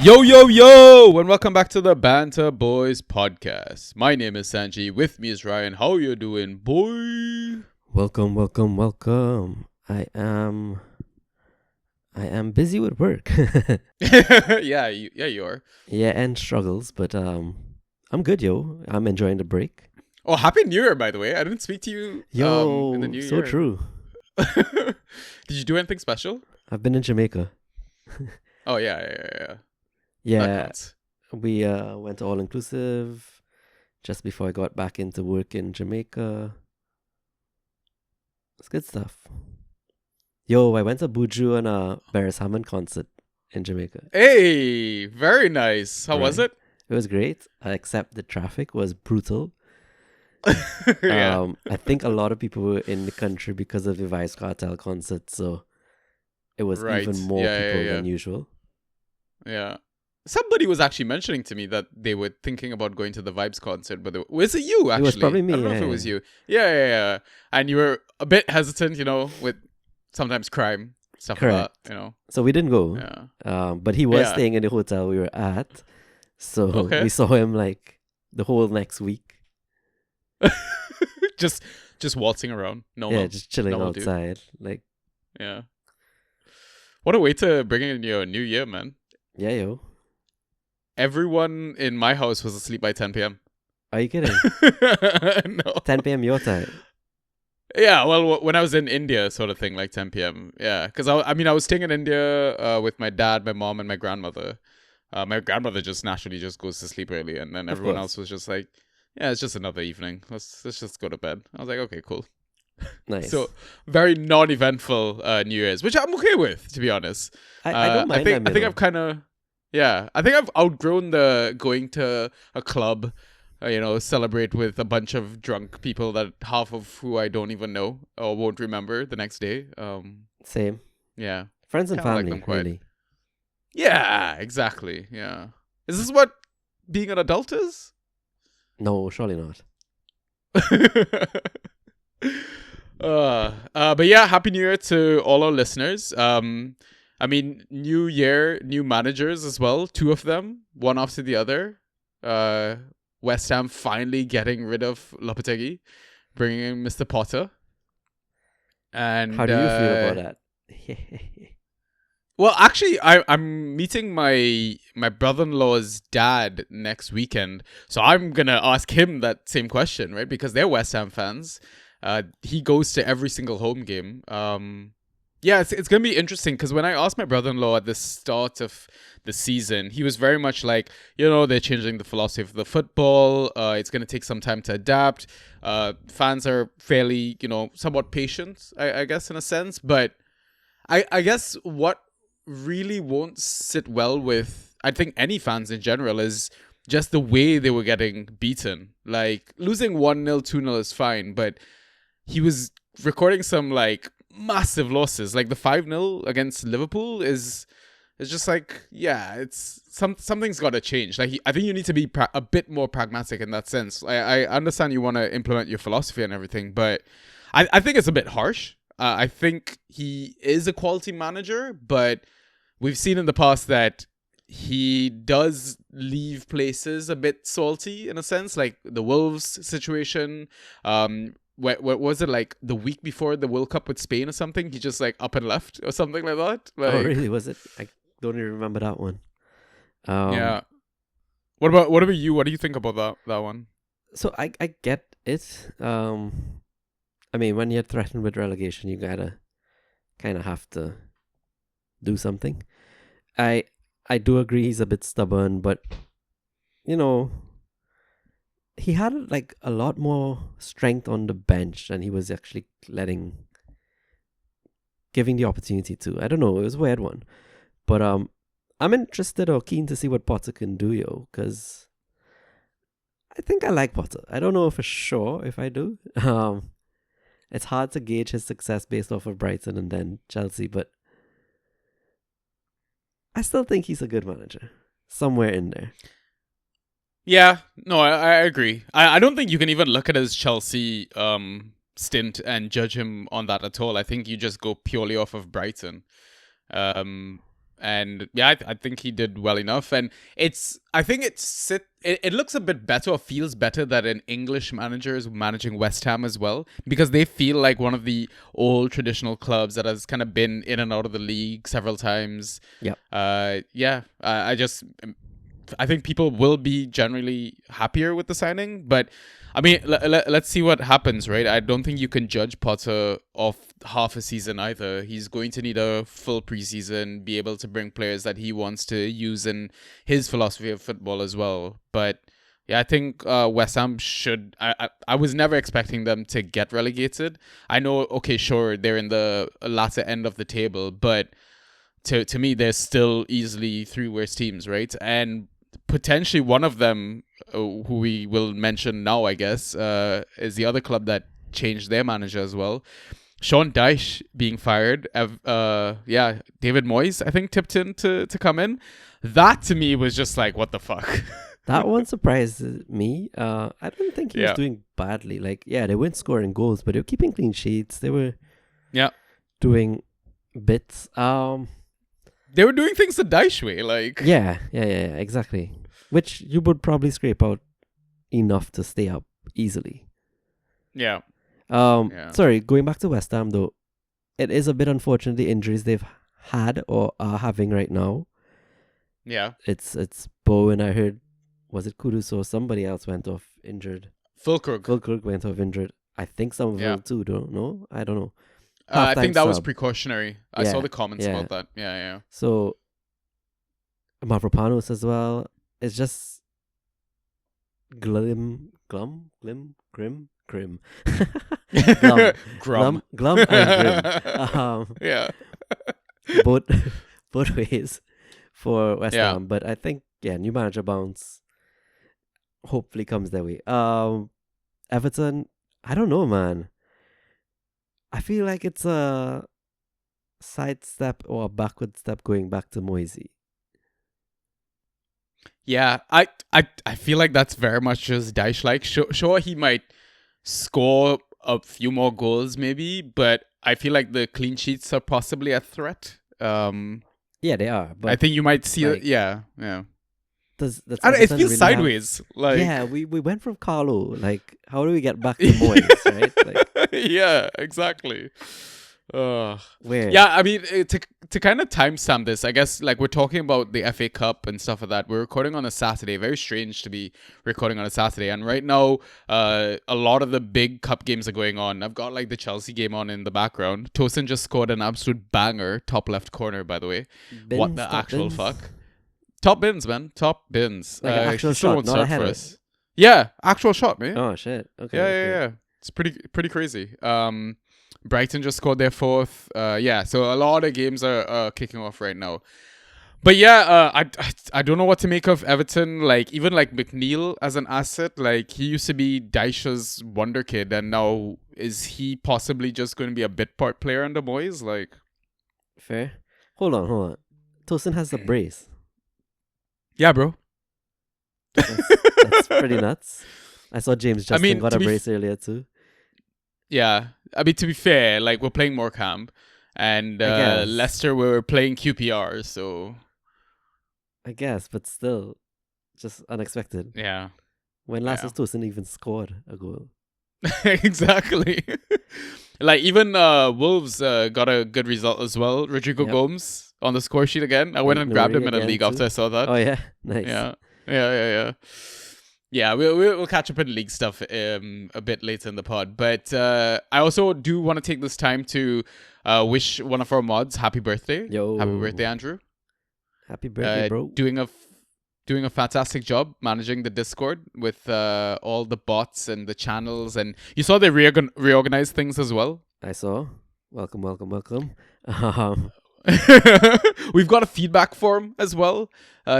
Yo, yo, yo, and welcome back to the Banter Boys podcast. My name is Sanji. With me is Ryan. How you doing, boy? Welcome. I am busy with work. yeah, you are. Yeah, and struggles, but I'm good, yo. I'm enjoying the break. Oh, Happy New Year, by the way. I didn't speak to you in the new so year. true. Did you do anything special? I've been in Jamaica. Oh, yeah. Yeah, we went to all inclusive just before I got back into work in Jamaica. It's good stuff. Yo, I went to Buju and a Barris Hammond concert in Jamaica. Hey, very nice. How was it? It was great, except the traffic was brutal. Yeah. I think a lot of people were in the country because of the Vice Cartel concert, so it was Right. even more people than usual. Yeah. Somebody was actually mentioning to me that they were thinking about going to the Vibes concert, but was it you, actually? It was probably me. I don't know if it was you. Yeah. And you were a bit hesitant, with sometimes crime, stuff Correct. like that, So we didn't go. Yeah. But he was staying in the hotel we were at, so we saw him like the whole next week. just waltzing around. Just chilling outside. Like, yeah. What a way to bring in your new year, man. Yeah, yo. Everyone in my house was asleep by 10 p.m. Are you kidding? No. 10 p.m. your time. Yeah, well, when I was in India, sort of thing, like 10 p.m. Yeah, because I was staying in India with my dad, my mom, and my grandmother. My grandmother just naturally just goes to sleep early, and then everyone else was just like, yeah, it's just another evening. Let's just go to bed. I was like, okay, cool. Nice. So very non-eventful New Year's, which I'm okay with, to be honest. I don't mind. I think I've kind of, I think I've outgrown the going to a club, celebrate with a bunch of drunk people that half of who I don't even know or won't remember the next day. Same. Yeah. Friends and Kinda like family, them quite. really. Yeah, exactly. Yeah. Is this what being an adult is? No, surely not. But yeah, Happy New Year to all our listeners. New year, new managers as well. 2 of them, one after the other. West Ham finally getting rid of Lopetegui, bringing in Mr. Potter. And how do you feel about that? Well, actually, I'm meeting my brother-in-law's dad next weekend, so I'm gonna ask him that same question, right? Because they're West Ham fans. He goes to every single home game. It's gonna be interesting because when I asked my brother-in-law at the start of the season, he was very much like, they're changing the philosophy of the football. It's gonna take some time to adapt. Fans are fairly, somewhat patient, I guess, in a sense. But I guess what really won't sit well with, I think, any fans in general is just the way they were getting beaten. Like, losing 1-0, 2-0 is fine, but he was recording some like massive losses. Like the 5-0 against Liverpool is just like, it's something's got to change. Like, I think you need to be a bit more pragmatic in that sense. I understand you want to implement your philosophy and everything, but I think it's a bit harsh. I think he is a quality manager, but we've seen in the past that he does leave places a bit salty in a sense, like the Wolves situation. What was it, like the week before the World Cup with Spain or something? He just like up and left or something like that. Like, oh, really? Was it? I don't even remember that one. Yeah. What about you? What do you think about that one? So I get it. When you're threatened with relegation, you gotta kind of have to do something. I do agree he's a bit stubborn, but he had like a lot more strength on the bench than he was actually giving the opportunity to. I don't know, it was a weird one. But I'm interested or keen to see what Potter can do, because I think I like Potter. I don't know for sure if I do. It's hard to gauge his success based off of Brighton and then Chelsea, but I still think he's a good manager. Somewhere in there. Yeah, no, I agree. I don't think you can even look at his Chelsea stint and judge him on that at all. I think you just go purely off of Brighton. And And yeah, I think he did well enough. And I think it looks a bit better or feels better that an English manager is managing West Ham as well, because they feel like one of the old traditional clubs that has kind of been in and out of the league several times. Yep. I think people will be generally happier with the signing, but I mean, let's see what happens, right? I don't think you can judge Potter off half a season either. He's going to need a full preseason, be able to bring players that he wants to use in his philosophy of football as well. But yeah, I think West Ham should. I was never expecting them to get relegated. I know, okay, sure, they're in the latter end of the table, but to me, they're still easily three worst teams, right? And potentially one of them, who we will mention now, I guess, is the other club that changed their manager as well. Sean Dyche being fired. David Moyes, I think, tipped in to come in. That to me was just like, what the fuck? That one surprised me. I don't think he was doing badly. Like, yeah, they weren't scoring goals, but they were keeping clean sheets. They were doing bits. They were doing things the Dyche way, like... Yeah, exactly. Which you would probably scrape out enough to stay up easily. Yeah. Sorry, going back to West Ham though, it is a bit unfortunate the injuries they've had or are having right now. Yeah. It's Bowen, I heard, was it Kudus or somebody else went off injured? Fulkrug went off injured. I think some of them too, don't know. I don't know. I think that was precautionary. I saw the comments about that. Yeah. So, Mavropanos as well. It's just glum and grim. Yeah. both ways for West Ham. But I think, new manager bounce hopefully comes their way. Everton, I don't know, man. I feel like it's a sidestep or a backward step going back to Moisey. Yeah, I feel like that's very much just Dyche-like. Sure, he might score a few more goals maybe, but I feel like the clean sheets are possibly a threat. Yeah, they are. But I think you might see it. Yeah. It feels sideways. We went from Carlo. Like, how do we get back to Moyes, right? Like, yeah, exactly. Weird. Yeah, I mean, to kind of timestamp this, I guess, like, we're talking about the FA Cup and stuff like that. We're recording on a Saturday. Very strange to be recording on a Saturday. And right now, a lot of the big cup games are going on. I've got, like, the Chelsea game on in the background. Tosin just scored an absolute banger, top left corner, by the way. What the actual fuck? Top bins, man. Top bins. Like an actual shot, not a header. Yeah, actual shot, man. Oh, shit. Okay. Yeah. It's pretty crazy. Brighton just scored their fourth. So a lot of games are kicking off right now. But yeah, I don't know what to make of Everton. Like, even like McNeil as an asset, like, he used to be Dyche's wonder kid, and now is he possibly just going to be a bit part player under Moyes? Like, fair. Hold on. Tosin has the brace. Yeah, bro. That's pretty nuts. I saw James Justin got a brace earlier too. Yeah. I mean, to be fair, like, we're playing Morecambe, and Leicester were playing QPR, so... I guess, but still, just unexpected. Yeah. When last was Tosin even scored a goal. Exactly. Like, even Wolves got a good result as well. Rodrigo Gomes on the score sheet again. I went and grabbed him in a league after I saw that. Oh, yeah? Nice. Yeah. Yeah, we'll catch up in league stuff a bit later in the pod. But I also do want to take this time to wish one of our mods happy birthday. Yo. Happy birthday, Andrew. Happy birthday, bro. Doing a fantastic job managing the Discord with all the bots and the channels. And you saw they reorganized things as well. I saw. Welcome. We've got a feedback form as well.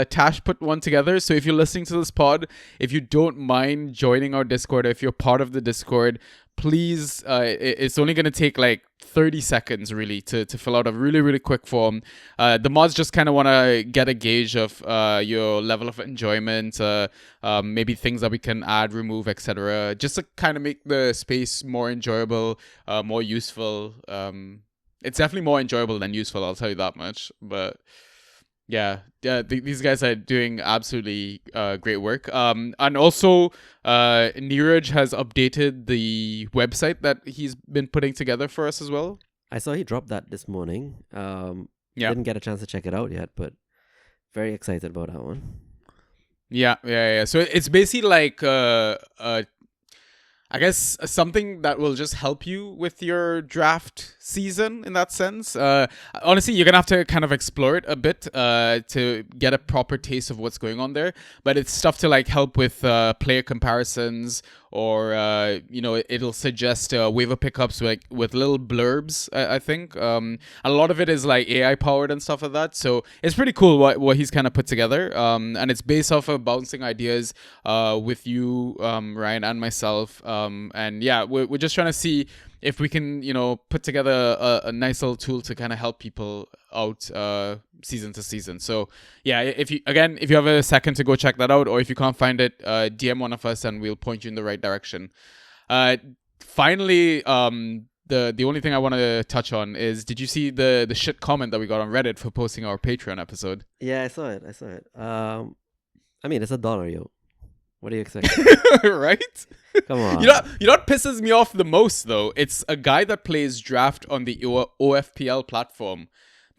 Tash put one together. So if you're listening to this pod, if you don't mind joining our Discord, if you're part of the Discord, please, it's only going to take like 30 seconds really to fill out a really, really quick form. The mods just kind of want to get a gauge of your level of enjoyment, maybe things that we can add, remove, etc. Just to kind of make the space more enjoyable, more useful. It's definitely more enjoyable than useful, I'll tell you that much. But These guys are doing absolutely great work. And also, Neeraj has updated the website that he's been putting together for us as well. I saw he dropped that this morning. Yeah. Didn't get a chance to check it out yet, but very excited about that one. Yeah. So it's basically like I guess something that will just help you with your draft season in that sense. Honestly, you're gonna have to kind of explore it a bit to get a proper taste of what's going on there. But it's stuff to like help with player comparisons, or it'll suggest waiver pickups with little blurbs. I think a lot of it is like AI powered and stuff like that. So it's pretty cool what he's kind of put together. And it's based off of bouncing ideas with you, Ryan, and myself. And yeah, we're just trying to see if we can, put together a nice little tool to kind of help people out season to season. So yeah, if you have a second to go check that out, or if you can't find it, DM one of us and we'll point you in the right direction. Finally, the only thing I want to touch on is, did you see the shit comment that we got on Reddit for posting our Patreon episode? Yeah, I saw it. I mean, it's $1, yo. What do you expect? Right? Come on. You know what pisses me off the most though? It's a guy that plays draft on the OFPL platform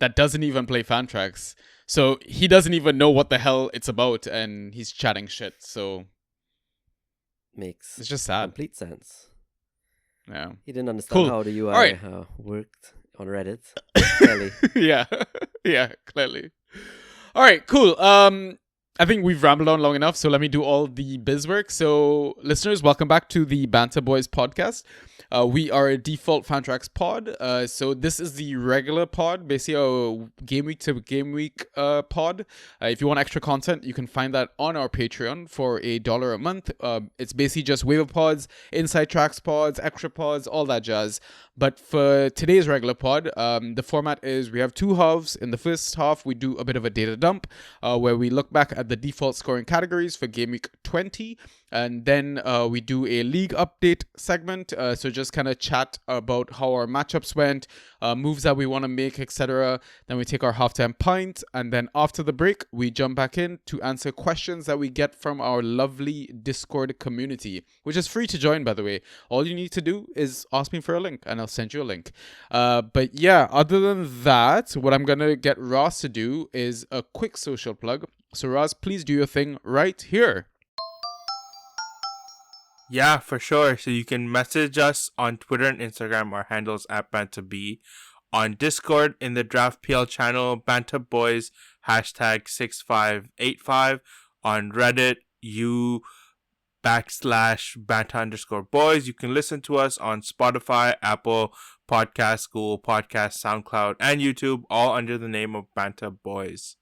that doesn't even play Fantrax. So he doesn't even know what the hell it's about, and he's chatting shit. So makes it's just sad. Complete sense. Yeah. He didn't understand how the UI worked on Reddit. Clearly. Yeah, clearly. All right, cool. I think we've rambled on long enough, so let me do all the biz work. So, listeners, welcome back to the Banter Boys podcast. We are a default Fantrax pod. So this is the regular pod, basically a game week to game week pod. If you want extra content, you can find that on our Patreon for $1 a month. It's basically just waiver pods, inside tracks pods, extra pods, all that jazz. But for today's regular pod, the format is we have two halves. In the first half, we do a bit of a data dump where we look back at the default scoring categories for game week 20. And then we do a league update segment. So just kind of chat about how our matchups went, moves that we want to make, etc. Then we take our halftime pint. And then after the break, we jump back in to answer questions that we get from our lovely Discord community, which is free to join, by the way. All you need to do is ask me for a link and I'll send you a link. But yeah, other than that, what I'm going to get Ross to do is a quick social plug. So Ross, please do your thing right here. Yeah, for sure. So you can message us on Twitter and Instagram. Our handles at BantaB. On Discord in the Draft PL channel, BantaBoys, #6585. On Reddit, /Banta_boys. You can listen to us on Spotify, Apple Podcasts, Google Podcasts, SoundCloud, and YouTube, all under the name of Banta Boys.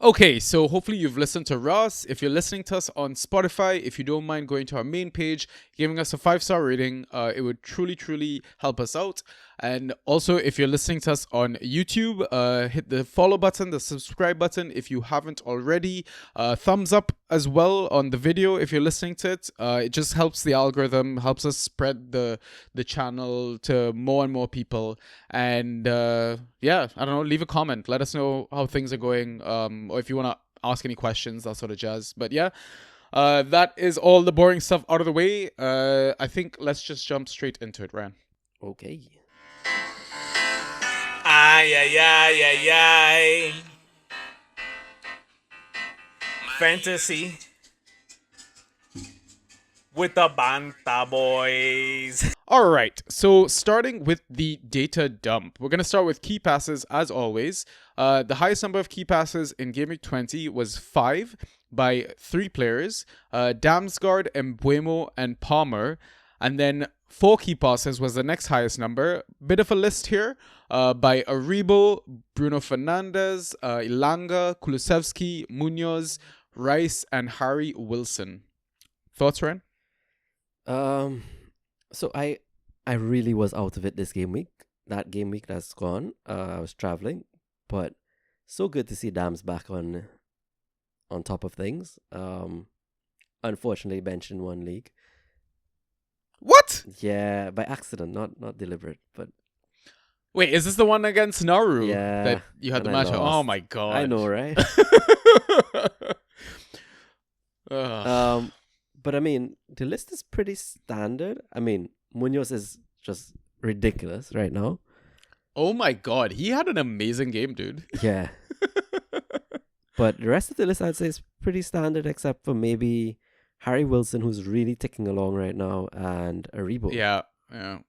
Okay, so hopefully you've listened to Ross. If you're listening to us on Spotify, if you don't mind going to our main page, giving us a 5-star rating, it would truly, truly help us out. And also, if you're listening to us on YouTube, hit the follow button, the subscribe button if you haven't already. Thumbs up as well on the video if you're listening to it. It just helps the algorithm, helps us spread the channel to more and more people. And yeah, I don't know, leave a comment. Let us know how things are going, or if you want to ask any questions, that sort of jazz. But yeah, that is all the boring stuff out of the way. I think let's just jump straight into it, Ryan. Okay. Ay. Fantasy with the Banta Boys. All right, so starting with the data dump, we're going to start with key passes as always. The highest number of key passes in Game Week 20 was 5 by 3 players, Damsgaard, Embuemo, and Palmer. And then 4 key passes was the next highest number. Bit of a list here by Aribo, Bruno Fernandes, Ilanga, Kulusevski, Munoz, Rice, and Harry Wilson. Thoughts, Ryan? So I really was out of it this game week. That game week that's gone. I was traveling, but so good to see Dams back on top of things. Unfortunately benched in one league. What? Yeah, by accident, not deliberate, but Wait, is this the one against Nauru Yeah, that you had the and I match? Oh lost. my god. I know, right? Ugh. But I mean, the list is pretty standard. I mean, Munoz is just ridiculous right now. Oh my god, he had an amazing game, dude. Yeah. But the rest of the list, I'd say, is pretty standard, except for maybe Harry Wilson, who's really ticking along right now, and Aribo. Yeah, yeah.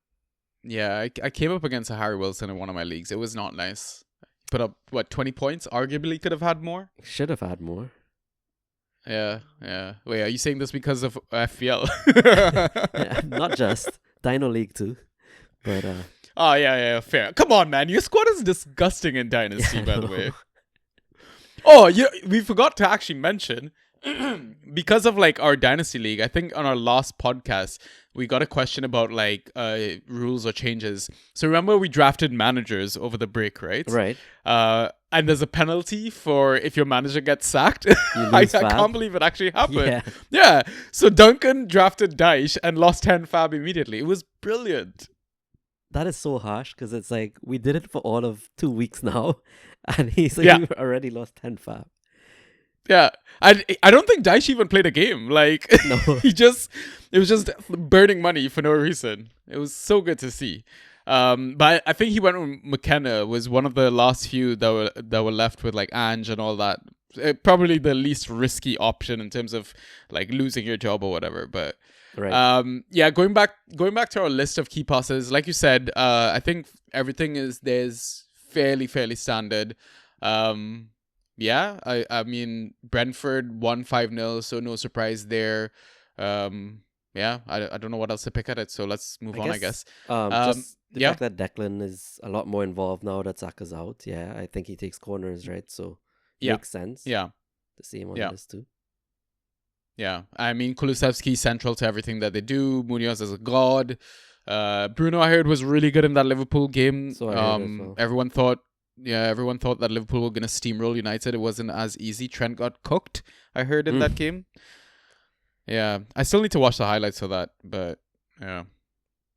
Yeah, I came up against a Harry Wilson in one of my leagues. It was not nice. Put up, 20 points? Arguably could have had more. Should have had more. Yeah, yeah. Wait, are you saying this because of FPL? Yeah, not just Dino League too, but Oh, yeah, fair. Come on, man. Your squad is disgusting in Dynasty, yeah, by the no. way. Oh, yeah, we forgot to actually mention, because of like our Dynasty League, I think on our last podcast, we got a question about like rules or changes. So remember we drafted managers over the break, right? Right. And there's a penalty for if your manager gets sacked. You I lose fab. can't believe it actually happened. Yeah. Yeah. So Duncan drafted Daesh and lost 10 fab immediately. It was brilliant. That is so harsh because it's like we did it for all of 2 weeks now, and he's like, Yeah. "You already lost 10 fab." Yeah. I don't think Daesh even played a game. Like No. it was just burning money for no reason. It was so good to see. But I think he went with McKenna, was one of the last few that were left with like Ange and all that. Probably the least risky option in terms of like losing your job or whatever. But Right. yeah, going back to our list of key passes, like you said, I think everything there's fairly standard. Yeah, I mean Brentford won 5-0, so no surprise there. Yeah, I don't know what else to pick at it, so let's move on, I guess. Just the yeah. fact that Declan is a lot more involved now that Saka's out. Yeah, I think he takes corners, right? So Yeah. makes sense. Yeah. The same on Yeah. this too. Yeah, I mean Kulusevski central to everything that they do. Munoz is a god. Bruno, I heard, was really good in that Liverpool game. So I heard as well. Everyone thought that Liverpool were gonna steamroll United. It wasn't as easy. Trent got cooked, I heard, in that game. Yeah, I still need to watch the highlights of that, but yeah,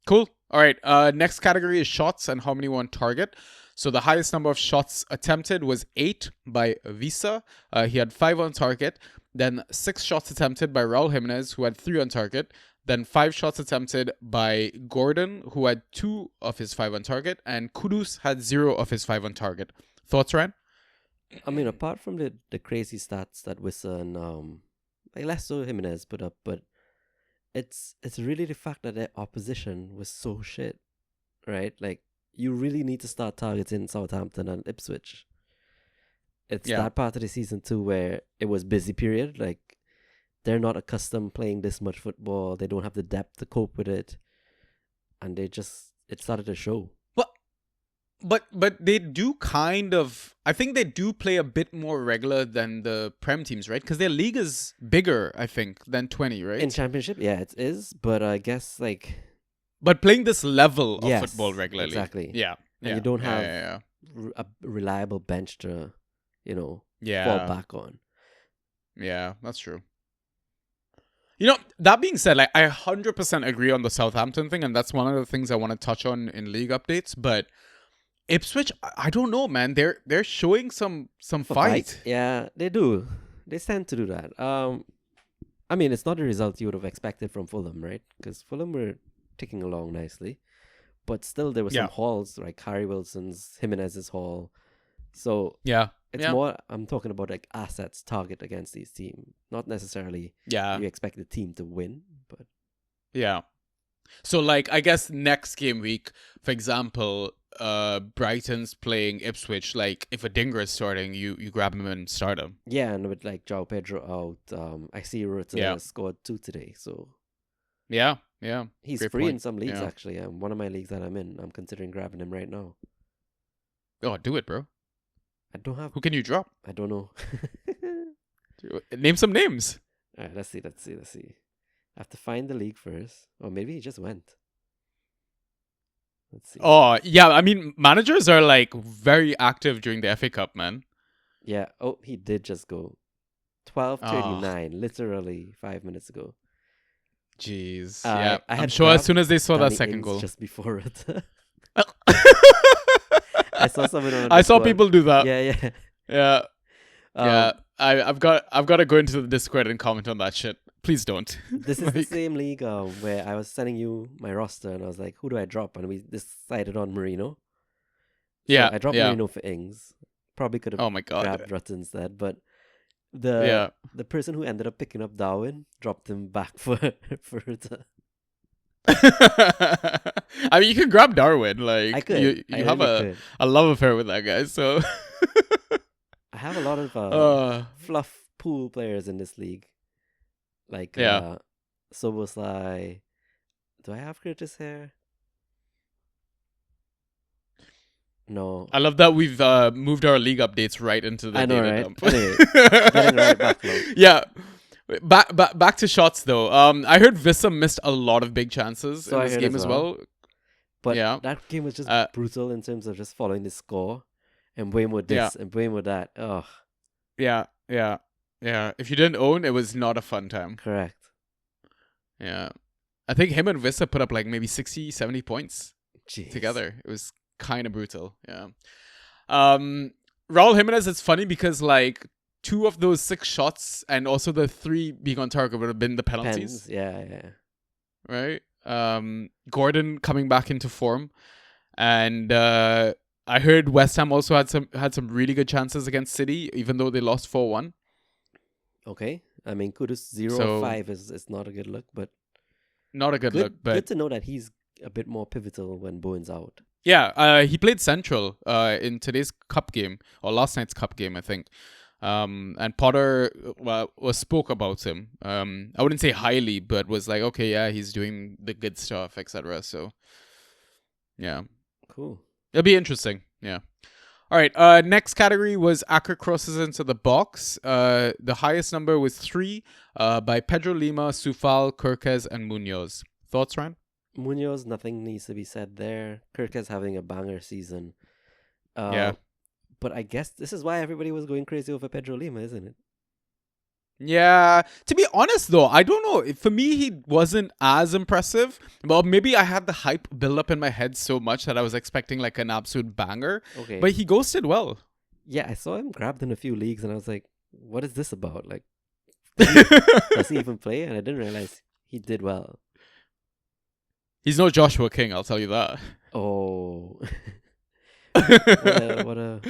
cool. All right, next category is shots and how many were on target. So the highest number of shots attempted was 8 by Visa. He had 5 on target. Then 6 shots attempted by Raul Jimenez, who had 3 on target. Then 5 shots attempted by Gordon, who had 2 of his 5 on target. And Kudus had 0 of his 5 on target. Thoughts, Ryan? I mean, apart from the crazy stats that Wissa and like less so Jimenez put up, but it's really the fact that their opposition was so shit, right? Like you really need to start targeting Southampton and Ipswich. It's that part of the season too where it was busy period. Like they're not accustomed playing this much football. They don't have the depth to cope with it, and it started to show. But they do kind of. I think they do play a bit more regular than the Prem teams, right? Because their league is bigger, I think, than 20, right? In Championship, yeah, it is. But I guess like. But playing this level of Yes, football regularly, exactly. Yeah, And you don't have a reliable bench to, fall back on. Yeah, that's true. You know, that being said, like I 100% agree on the Southampton thing, and that's one of the things I want to touch on in league updates. But Ipswich, I don't know, man. They're showing some fight. Yeah, they do. They tend to do that. I mean, it's not the result you would have expected from Fulham, right? Because Fulham were ticking along nicely, but still there were some hauls like Harry Wilson's, Jimenez's haul. So it's more. I'm talking about like assets target against these teams, not necessarily. Yeah, you expect the team to win, but yeah. So like I guess next game week, for example, Brighton's playing Ipswich. Like if a Dinger is starting, you grab him and start him. Yeah, and with like João Pedro out, I see Ruta scored 2 today, so yeah, he's great free point. in some leagues actually. One of my leagues that I'm in, I'm considering grabbing him right now. Oh, do it, bro. I don't have. Who can you drop? I don't know. Name some names. All right, let's see. I have to find the league first, or maybe he just went. Let's see. Oh yeah, I mean managers are like very active during the FA Cup, man. Yeah. Oh, he did just go. 12:39, literally 5 minutes ago. Jeez. Yeah, I'm sure as soon as they saw that second Ings goal. just before it. I saw someone on I saw Discord. people do that. Yeah, yeah. Yeah. Yeah. Um, I've got to go into the Discord and comment on that shit. Please don't. This is the Like, same league where I was sending you my roster and I was like, who do I drop? And we decided on Marino. yeah. So I dropped Yeah. Marino for Ings. Probably could have Oh my god. grabbed Rutt instead, but Yeah. the person who ended up picking up Darwin dropped him back for Rutter. I mean, you can grab Darwin. Like, I could. you I have really could. a love affair with that guy. So, I have a lot of fluff pool players in this league. Like Yeah. Soboslai. Do I have Curtis here? No. I love that we've moved our league updates right into the I know, data right? dump. Anyway, getting right back now. Yeah. Back to shots though. I heard Vissa missed a lot of big chances So in I this heard game as as well. well. But Yeah. that game was just Uh, brutal in terms of just following the score and blame with this and blame with that. Oh, Yeah. If you didn't own, it was not a fun time. correct. Yeah. I think him and Vissa put up like maybe 60, 70 points Jeez. together. It was kind of brutal. Yeah. Raul Jimenez, it's funny because like 2 of those 6 shots and also the 3 being on target would have been the penalties. Pens. Yeah. Right? Gordon coming back into form, and I heard West Ham also had some really good chances against City, even though they lost 4-1. Okay. I mean, Kudus 0 So- 5 is not a good look, but Not a good look, but good to know that he's a bit more pivotal when Bowen's out. yeah, he played central in today's cup game or last night's cup game, I think. And Potter spoke about him. I wouldn't say highly, but was like, okay, yeah, he's doing the good stuff, etc. So, yeah, Cool. it'll be interesting. Yeah. All right. Next category was accurate crosses into the box. The highest number was 3 by Pedro Lima, Sufal, Kirkez, and Munoz. Thoughts, Ryan? Munoz, nothing needs to be said there. Kirk is having a banger season. Yeah. But I guess this is why everybody was going crazy over Pedro Lima, isn't it? Yeah. To be honest, though, I don't know. For me, he wasn't as impressive. Well, maybe I had the hype build up in my head so much that I was expecting like an absolute banger. Okay. But he ghosted well. Yeah, I saw him grabbed in a few leagues and I was like, what is this about? Like, does he even play? And I didn't realize he did well. He's no Joshua King, I'll tell you that. Oh. what a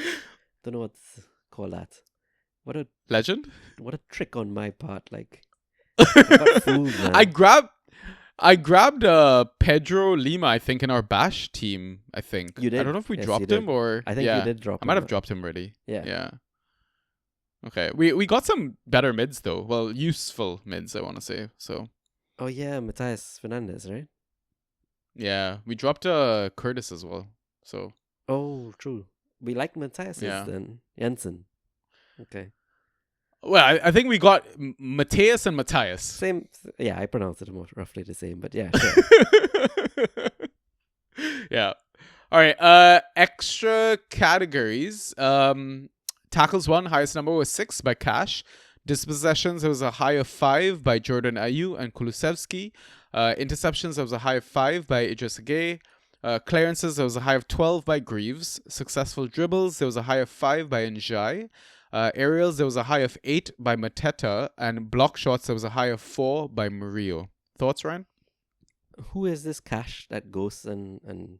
don't know what to call that. Legend? What a trick on my part. Like, I got fooled, man. I grabbed Pedro Lima, I think, in our Bash team, I think. You did? I don't know if we Yes, you dropped did. him or... I think yeah. you did drop I might him, have dropped him already. Yeah. Yeah. Okay. We got some better mids, though. Well, useful mids, I want to say. So, Oh yeah, Matthias Fernandez, right? yeah. We dropped Curtis as well. So, Oh, true. We liked Matthias Yeah. then. Jensen. Okay. well, I think we got Mateus and Matthias. Same. Yeah, I pronounced it more roughly the same, but yeah, sure. Yeah. All right. Extra categories. Tackles 1, highest number was 6 by Cash. Dispossessions, there was a high of 5 by Jordan Ayew and Kulusevski. Interceptions, there was a high of 5 by Idris Gueye. Clearances, there was a high of 12 by Greaves. Successful dribbles, there was a high of 5 by Njai. Aerials, there was a high of 8 by Mateta. And block shots, there was a high of 4 by Murillo. Thoughts, Ryan? Who is this Cash that goes and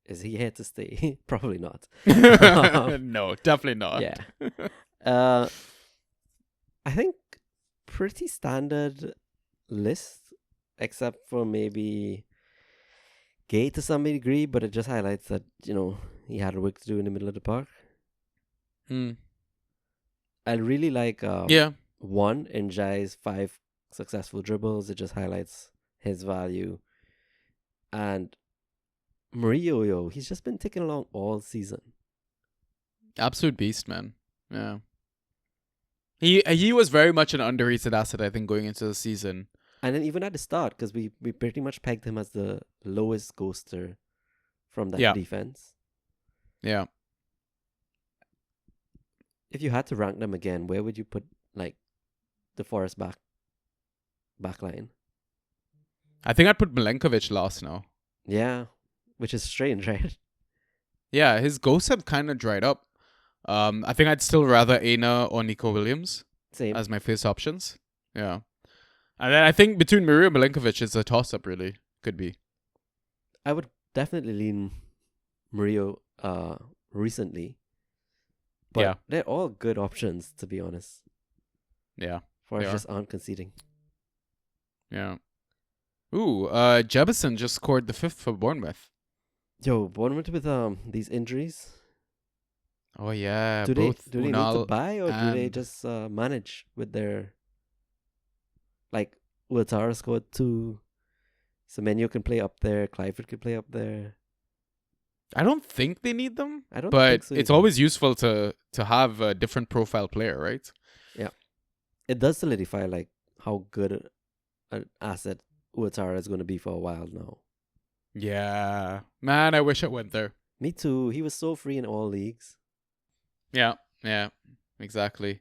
is he here to stay? Probably not. No, definitely not. Yeah. I think pretty standard list, except for maybe Gay to some degree, but it just highlights that, he had work to do in the middle of the park. Mm. I really like Yeah. 1 in Jai's 5 successful dribbles. It just highlights his value. And Murillo, he's just been ticking along all season. Absolute beast, man. Yeah. He was very much an underrated asset, I think, going into the season. And then even at the start, because we pretty much pegged him as the lowest ghoster from that Yeah. defense. Yeah. If you had to rank them again, where would you put like the Forest backline? I think I'd put Milenkovic last now. Yeah, which is strange, right? Yeah, his ghosts have kind of dried up. I think I'd still rather Aina or Nico Williams Same. as my first options. Yeah. And then I think between Mario and Milinkovic, it's a toss-up, really. Could be. I would definitely lean Murillo recently. But Yeah. they're all good options, to be honest. Yeah. Forest They are. just aren't conceding. Yeah. Ooh, Jebison just scored the 5th for Bournemouth. Yo, Bournemouth with these injuries. Oh, yeah. Do both they need to Unal buy, or do they and- just manage with their, like, Uatara scored 2, Semenyo can play up there, Clifford can play up there. I don't think they need them, I don't but think so it's either. always useful to have a different profile player, right? It does solidify like how good an asset Uatara is going to be for a while now. Yeah. Man, I wish I went there. Me too. He was so free in all leagues. Yeah, exactly.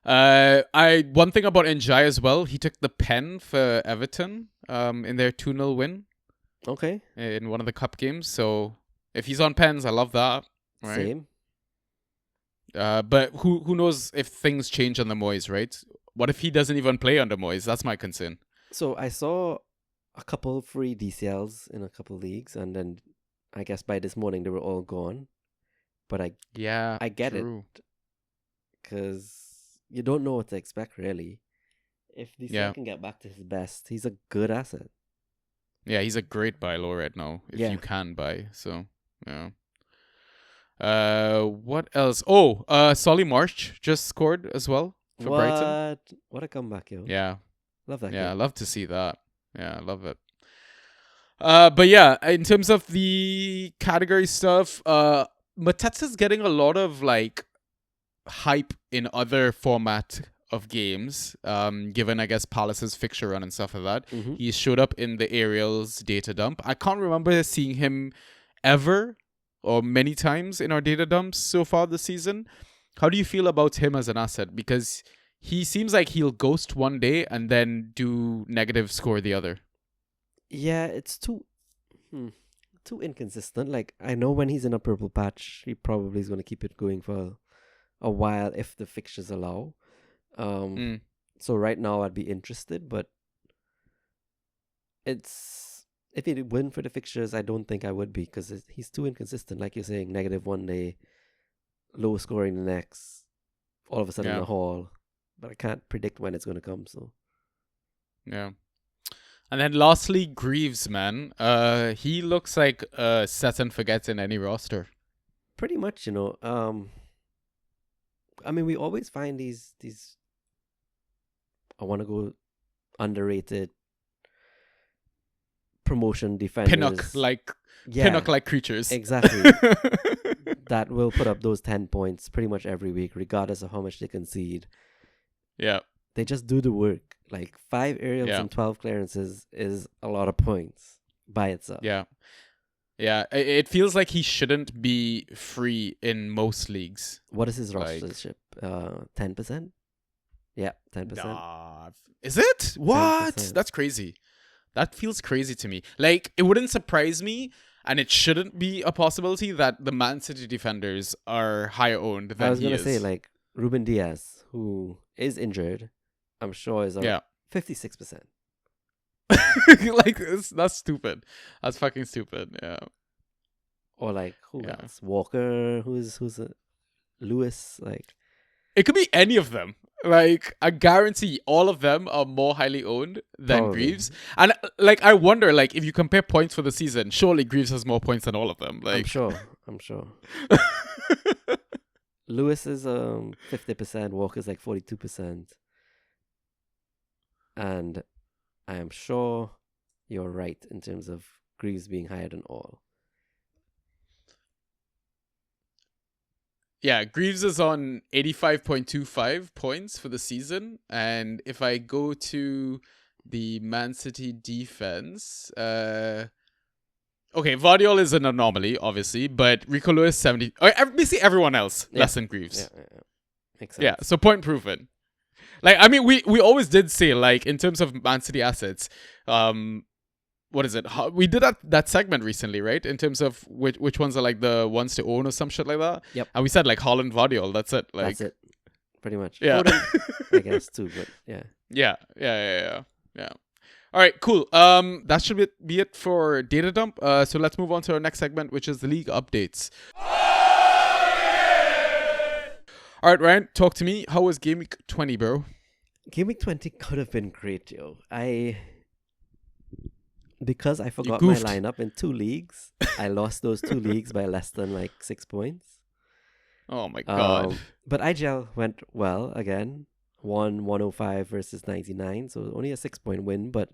One thing about Njai as well, he took the pen for Everton in their 2-0 win Okay, in one of the cup games. So if he's on pens, I love that. Right. same. But who knows if things change under Moyes, right? What if he doesn't even play under Moyes? That's my concern. So I saw a couple free DCLs in a couple leagues, and then I guess by this morning they were all gone. But I get true. it, because you don't know what to expect really. If DCL Yeah. can get back to his best, he's a good asset. Yeah, he's a great buy low right now if Yeah. you can buy. So yeah. What else? Oh, Solly March just scored as well for Brighton. What a comeback, yo! Yeah, Love that yeah, I kid. love to see that. Yeah, I love it. But yeah, in terms of the category stuff, Mateta's getting a lot of like hype in other format of games. Given I guess Palace's fixture run and stuff like that. Mm-hmm. He showed up in the Aerials data dump. I can't remember seeing him ever or many times in our data dumps so far this season. How do you feel about him as an asset? Because he seems like he'll ghost one day and then do negative score the other. Yeah, it's too inconsistent. Like, I know when he's in a purple patch, he probably is going to keep it going for a while if the fixtures allow. So right now I'd be interested, but if he'd win for the fixtures, I don't think I would be, because he's too inconsistent. Like you're saying, negative one day, low scoring the next, all of a sudden Yeah. a haul. But I can't predict when it's going to come. So Yeah. And then lastly, Greaves, man. He looks like set and forget in any roster. pretty much, I mean, we always find these I want to go underrated promotion defenders. Pinnock like creatures. Exactly. That will put up those 10 points pretty much every week, regardless of how much they concede. Yeah. They just do the work. Like 5 aerials Yeah. and 12 clearances is a lot of points by itself. Yeah. Yeah. It feels like he shouldn't be free in most leagues. What is his Like- rostership? 10%? Yeah, 10%. Nah. Is it? What? 10%. That's crazy. That feels crazy to me. Like, it wouldn't surprise me, and it shouldn't be a possibility that the Man City defenders are higher owned than I was he going is. to say, like, Ruben Diaz, who is injured, I'm sure is Yeah. 56%. Like, that's stupid. That's fucking stupid. Yeah. Or like, who Yeah. else? Walker, who's a Lewis, like, It could be any of them. Like, I guarantee all of them are more highly owned than Probably. Greaves. And, like, I wonder, like, if you compare points for the season, surely Greaves has more points than all of them. Like, I'm sure. Lewis is 50%, Walker's like 42%. And I am sure you're right in terms of Greaves being higher than all. Yeah, Greaves is on 85.25 points for the season. And if I go to the Man City defense, okay, Vardiol is an anomaly, obviously, but Rico Lewis 70. Basically, everyone else Yeah. less than Greaves. Yeah. Makes sense. Yeah, so point proven. Like, I mean, we always did say, like, in terms of Man City assets, what is it? We did that segment recently, right? In terms of which ones are like the ones to own or some shit like that. Yep. And we said like Holland Vadiol. That's it. Like, That's it. Pretty much. Yeah. Foden, I guess too, but yeah. Yeah. All right, cool. That should be it for data dump. So let's move on to our next segment, which is the league updates. All right, Ryan, talk to me. How was Game Week 20, bro? Game Week 20 could have been great, yo. Because I forgot my goofed. lineup in 2 leagues, I lost those 2 leagues by less than like 6 points. Oh my god. But IGL went well again. Won 105 versus 99, so only a 6-point win. But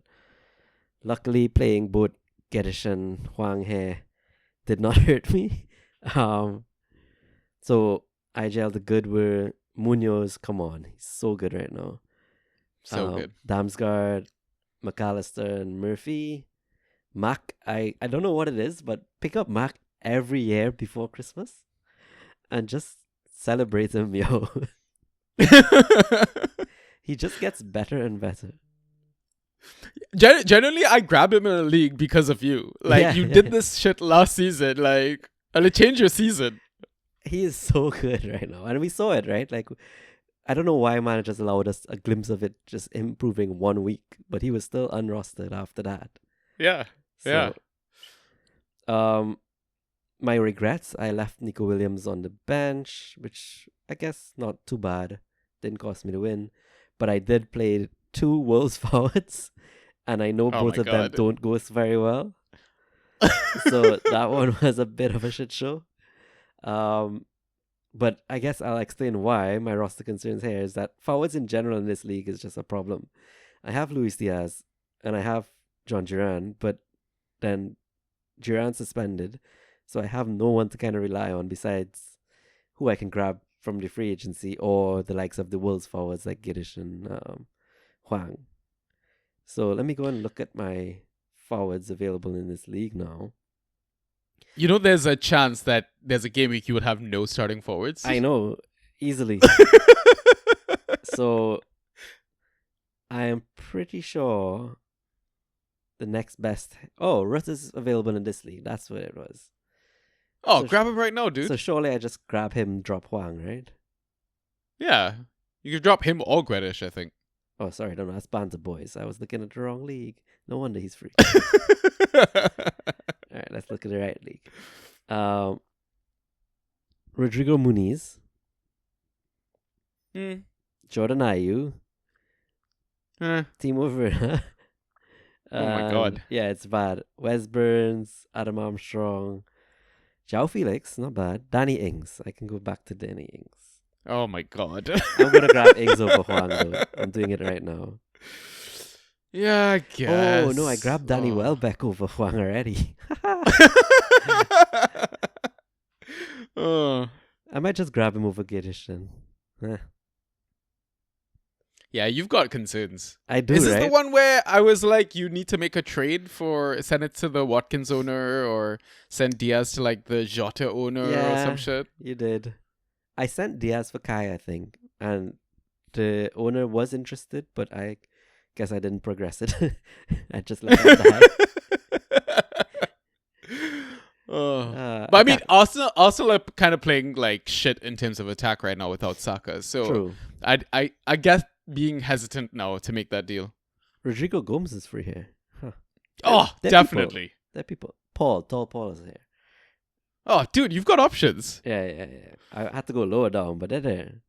luckily, playing both Geddish and Huang He did not hurt me. So IGL, the good were Munoz. Come on, he's so good right now. So good. Damsgaard, McAllister, and Murphy. Mac, I don't know what it is, but pick up Mac every year before Christmas and just celebrate him, yo. He just gets better and better. Generally, I grabbed him in a league because of you. Like, you did this shit last season, like, and it changed your season. He is so good right now. And we saw it, right? Like, I don't know why managers allowed us a glimpse of it just improving 1 week, but he was still unrostered after that. Yeah. So, my regrets, I left Nico Williams on the bench, which I guess not too bad. Didn't cost me the win. But I did play 2 Wolves forwards, and I know both of them don't go very well. So that one was a bit of a shit show. But I guess I'll explain why my roster concerns here is that forwards in general in this league is just a problem. I have Luis Diaz, and I have John Duran, but then Duran suspended, so I have no one to kind of rely on besides who I can grab from the free agency or the likes of the Wolves forwards like Giddish and Huang. So let me go and look at my forwards available in this league now. You know, there's a chance that there's a game week you would have no starting forwards. I know, easily. So I am pretty sure the next best... Oh, Russ is available in this league. That's what it was. Oh, So grab him right now, dude. So surely I just grab him, drop Huang, right? Yeah. You could drop him or Gwedish, I think. Oh, sorry, no, that's Banter Boys. I was looking at the wrong league. No wonder he's free. All right, let's look at the right league. Rodrigo Muniz, Jordan Ayew, Timo Werner. Oh my god. Yeah, it's bad. Wes Burns, Adam Armstrong, João Felix, not bad. Danny Ings. I can go back to Danny Ings. Oh my god. I'm going to grab Ings over Huang, though. I'm doing it right now. Yeah, I guess. Oh, no, I grabbed Danny Welbeck over Huang already. I might just grab him over Giddish then. Yeah, you've got concerns. I do, Is this right? the one where I was like, you need to make a trade send it to the Watkins owner or send Diaz to like the Jota owner or some shit? You did. I sent Diaz for Kai, I think, and the owner was interested, but I guess I didn't progress it. I just let it die. But I mean, Arsenal are kind of playing like shit in terms of attack right now without Saka. So True. I guess being hesitant now to make that deal. Rodrigo Gomes is free here. Huh. Oh, definitely. There people. Tall Paul is here. Oh, dude, you've got options. Yeah. I had to go lower down, but they're there.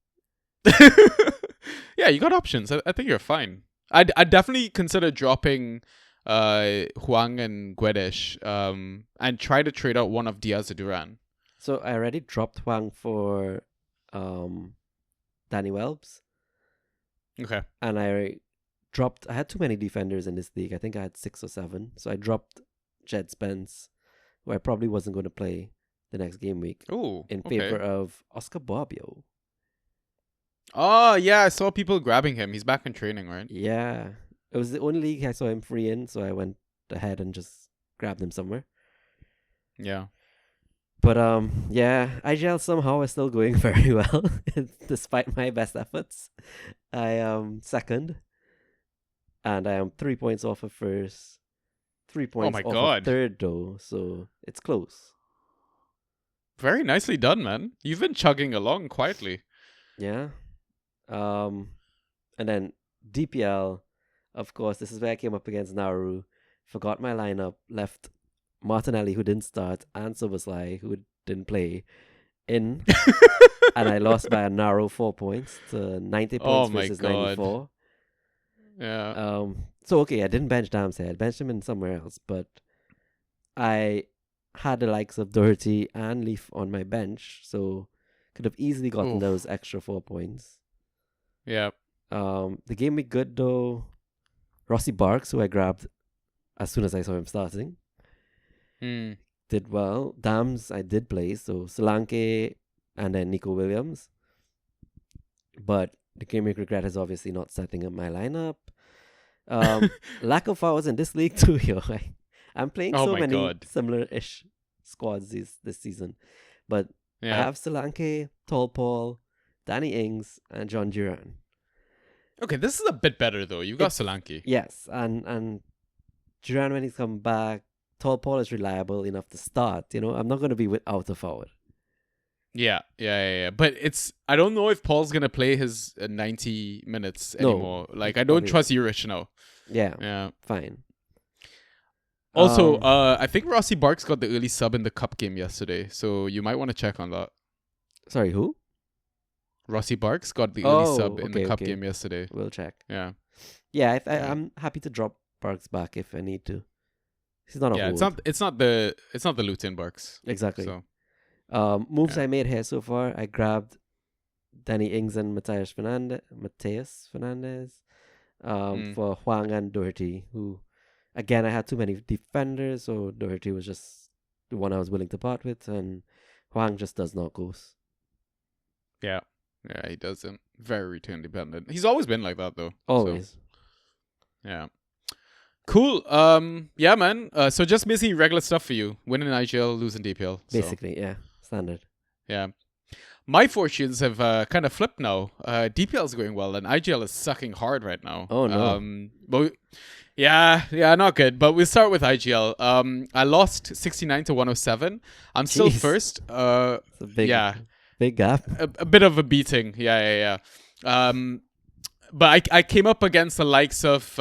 Yeah, you got options. I think you're fine. I'd definitely consider dropping Huang and Guedes and try to trade out one of Diaz or Duran. So I already dropped Huang for Danny Welbs. Okay. And I had too many defenders in this league. I think I had 6 or 7. So I dropped Jed Spence, who I probably wasn't going to play the next game week, in favor of Oscar Bobbio. Oh, yeah, I saw people grabbing him. He's back in training, right? Yeah. It was the only league I saw him free in, so I went ahead and just grabbed him somewhere. Yeah. But yeah, IGL somehow is still going very well, despite my best efforts. I am second, and I am 3 points off of first, 3 Oh points my off God. of third though, so it's close. Very nicely done, man. You've been chugging along quietly. Yeah. And then DPL, of course, this is where I came up against Nauru. Forgot my lineup, left Martinelli, who didn't start, and Soboslai, who didn't play, in. And I lost by a narrow 4 points to 90 Oh points my versus God. 94. Yeah. So okay, I didn't bench Damsey. I benched him in somewhere else, but I had the likes of Doherty and Leaf on my bench, so could have easily gotten Oof. those extra 4 points. Yeah. They gave me good though. Rossi Barks, who I grabbed as soon as I saw him starting, did well. Dams I did play, so Solanke and then Nico Williams. But the game of regret is obviously not setting up my lineup. Lack of fouls in this league too, yo. I'm playing Oh so my many God. similar-ish squads this season. But I Yeah. have Solanke, Tall Paul, Danny Ings, and John Duran. Okay, this is a bit better though. You got Solanke. Yes, and Duran, when he's come back, Tall Paul is reliable enough to start. You know, I'm not going to be without a forward. Yeah. But I don't know if Paul's gonna play his 90 minutes No, anymore. Like, I don't obviously. trust Urich now. Yeah, Yeah. fine. Also, I think Rossi Barks got the early sub in the cup game yesterday, so you might want to check on that. Sorry, who? Rossi Barks got the early sub in the okay, cup okay. game yesterday. We'll check. Yeah. Yeah, I'm happy to drop Barks back if I need to. He's not a Yeah, hold. it's not the Luton Barks. Exactly. So Moves yeah. I made here so far, I grabbed Danny Ings and Mateus Fernandez for Huang and Doherty, who, again, I had too many defenders, so Doherty was just the one I was willing to part with, and Huang just does not ghost. Yeah, he doesn't. Very return dependent. He's always been like that though. Always. So, yeah. Cool. Yeah, man. So just basically regular stuff for you. Winning IGL, losing DPL. So, Basically, yeah. Standard. yeah. My fortunes have kind of flipped now. DPL is going well, and IGL is sucking hard right now. Oh, no. But yeah, not good. But we'll start with IGL. I lost 69 to 107. I'm still Jeez. first. It's a big gap. A bit of a beating. Yeah. But I came up against the likes of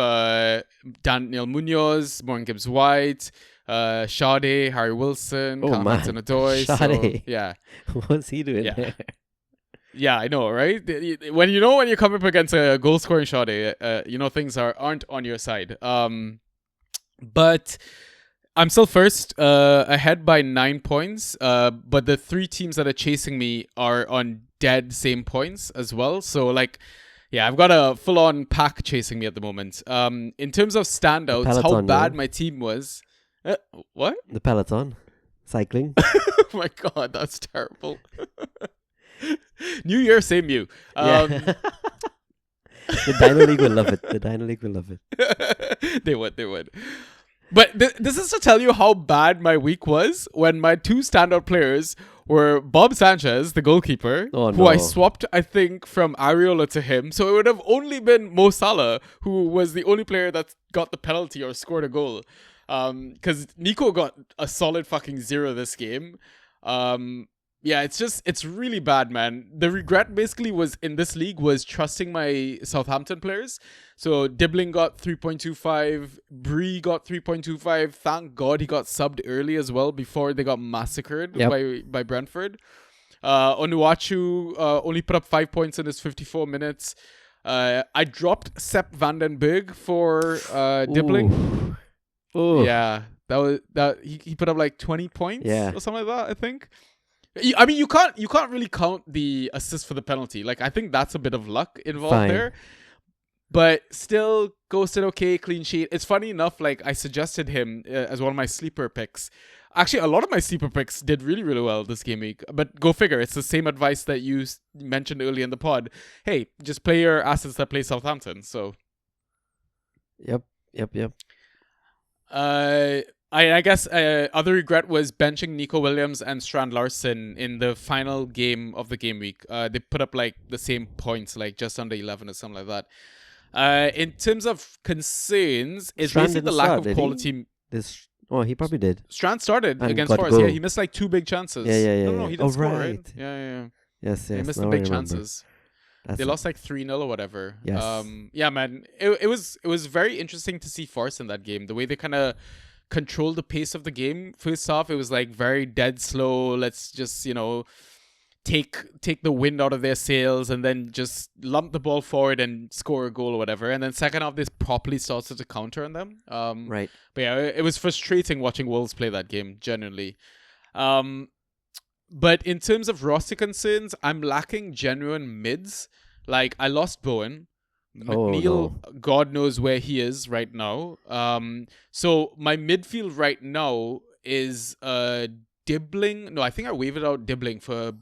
Daniel Munoz, Morgan Gibbs White, Sade, Harry Wilson, Oh, man. Adoy. Sade. So, yeah. What's he doing there? Yeah, I know, right? When you come up against a goal scoring Sade, things aren't on your side. But I'm still first, ahead by 9 points. But the 3 teams that are chasing me are on dead same points as well. So yeah, I've got a full-on pack chasing me at the moment. In terms of standouts, how peloton, bad yeah. my team was. What? The peloton. Cycling. Oh my God, that's terrible. New year, same you. Yeah. The Dino League will love it. They would. But this is to tell you how bad my week was when my 2 standout players were Bob Sanchez, the goalkeeper, who I swapped, I think, from Areola to him. So it would have only been Mo Salah, who was the only player that got the penalty or scored a goal. Because Nico got a solid fucking 0 this game. Yeah, it's really bad, man. The regret basically was in this league was trusting my Southampton players. So Dibbling got 3.25, Bree got 3.25. Thank God he got subbed early as well before they got massacred by Brentford. Onuachu only put up 5 points in his 54 minutes. I dropped Sepp Vandenberg for Dibbling. Ooh. Yeah, he put up like 20 points or something like that, I think. I mean, you can't really count the assist for the penalty. Like, I think that's a bit of luck involved there. But still, ghosted okay, clean sheet. It's funny enough, like, I suggested him as one of my sleeper picks. Actually, a lot of my sleeper picks did really, really well this game week. But go figure, it's the same advice that you mentioned earlier in the pod. Hey, just play your assets that play Southampton. So, Yep. I guess other regret was benching Nico Williams and Strand Larson in the final game of the game week. They put up like the same points, like just under 11 or something like that. In terms of concerns, it's Strand basically the didn't lack start, of quality. This. Oh, he probably did. Strand started And against got Forest. Yeah, goal. he missed like 2 big chances. Yeah. No, he didn't score, right? Right. Yeah. Yes. He missed the Now I big remember. chances. That's They lost like 3-0 or whatever. Yes. Yeah, man. It was very interesting to see Forest in that game. The way they kind of controlled the pace of the game. First off, it was like very dead slow. Let's just, take the wind out of their sails and then just lump the ball forward and score a goal or whatever. And then second half, this properly started to counter on them. Right. But yeah, it was frustrating watching Wolves play that game, genuinely. But in terms of roster concerns, I'm lacking genuine mids. Like, I lost Bowen. McNeil, no. God knows where he is right now. So my midfield right now is Dibbling. No, I think I waived out Dibbling for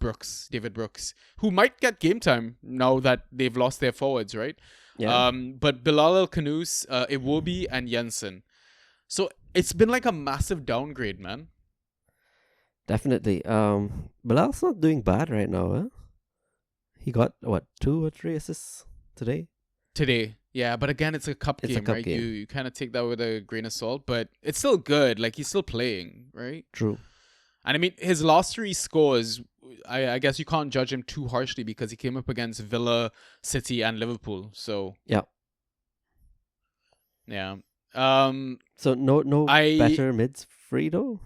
David Brooks, who might get game time now that they've lost their forwards, right? Yeah. But Bilal El Khanous, Iwobi, and Jensen. So it's been like a massive downgrade, man. Definitely. Bilal's not doing bad right now, huh? He got, 2 or 3 assists today? Today. Yeah, but again, it's a cup game, right? You kind of take that with a grain of salt, but it's still good. Like, he's still playing, right? True. And I mean, his last 3 scores, I guess you can't judge him too harshly because he came up against Villa, City, and Liverpool. So yeah. So no better mids free though?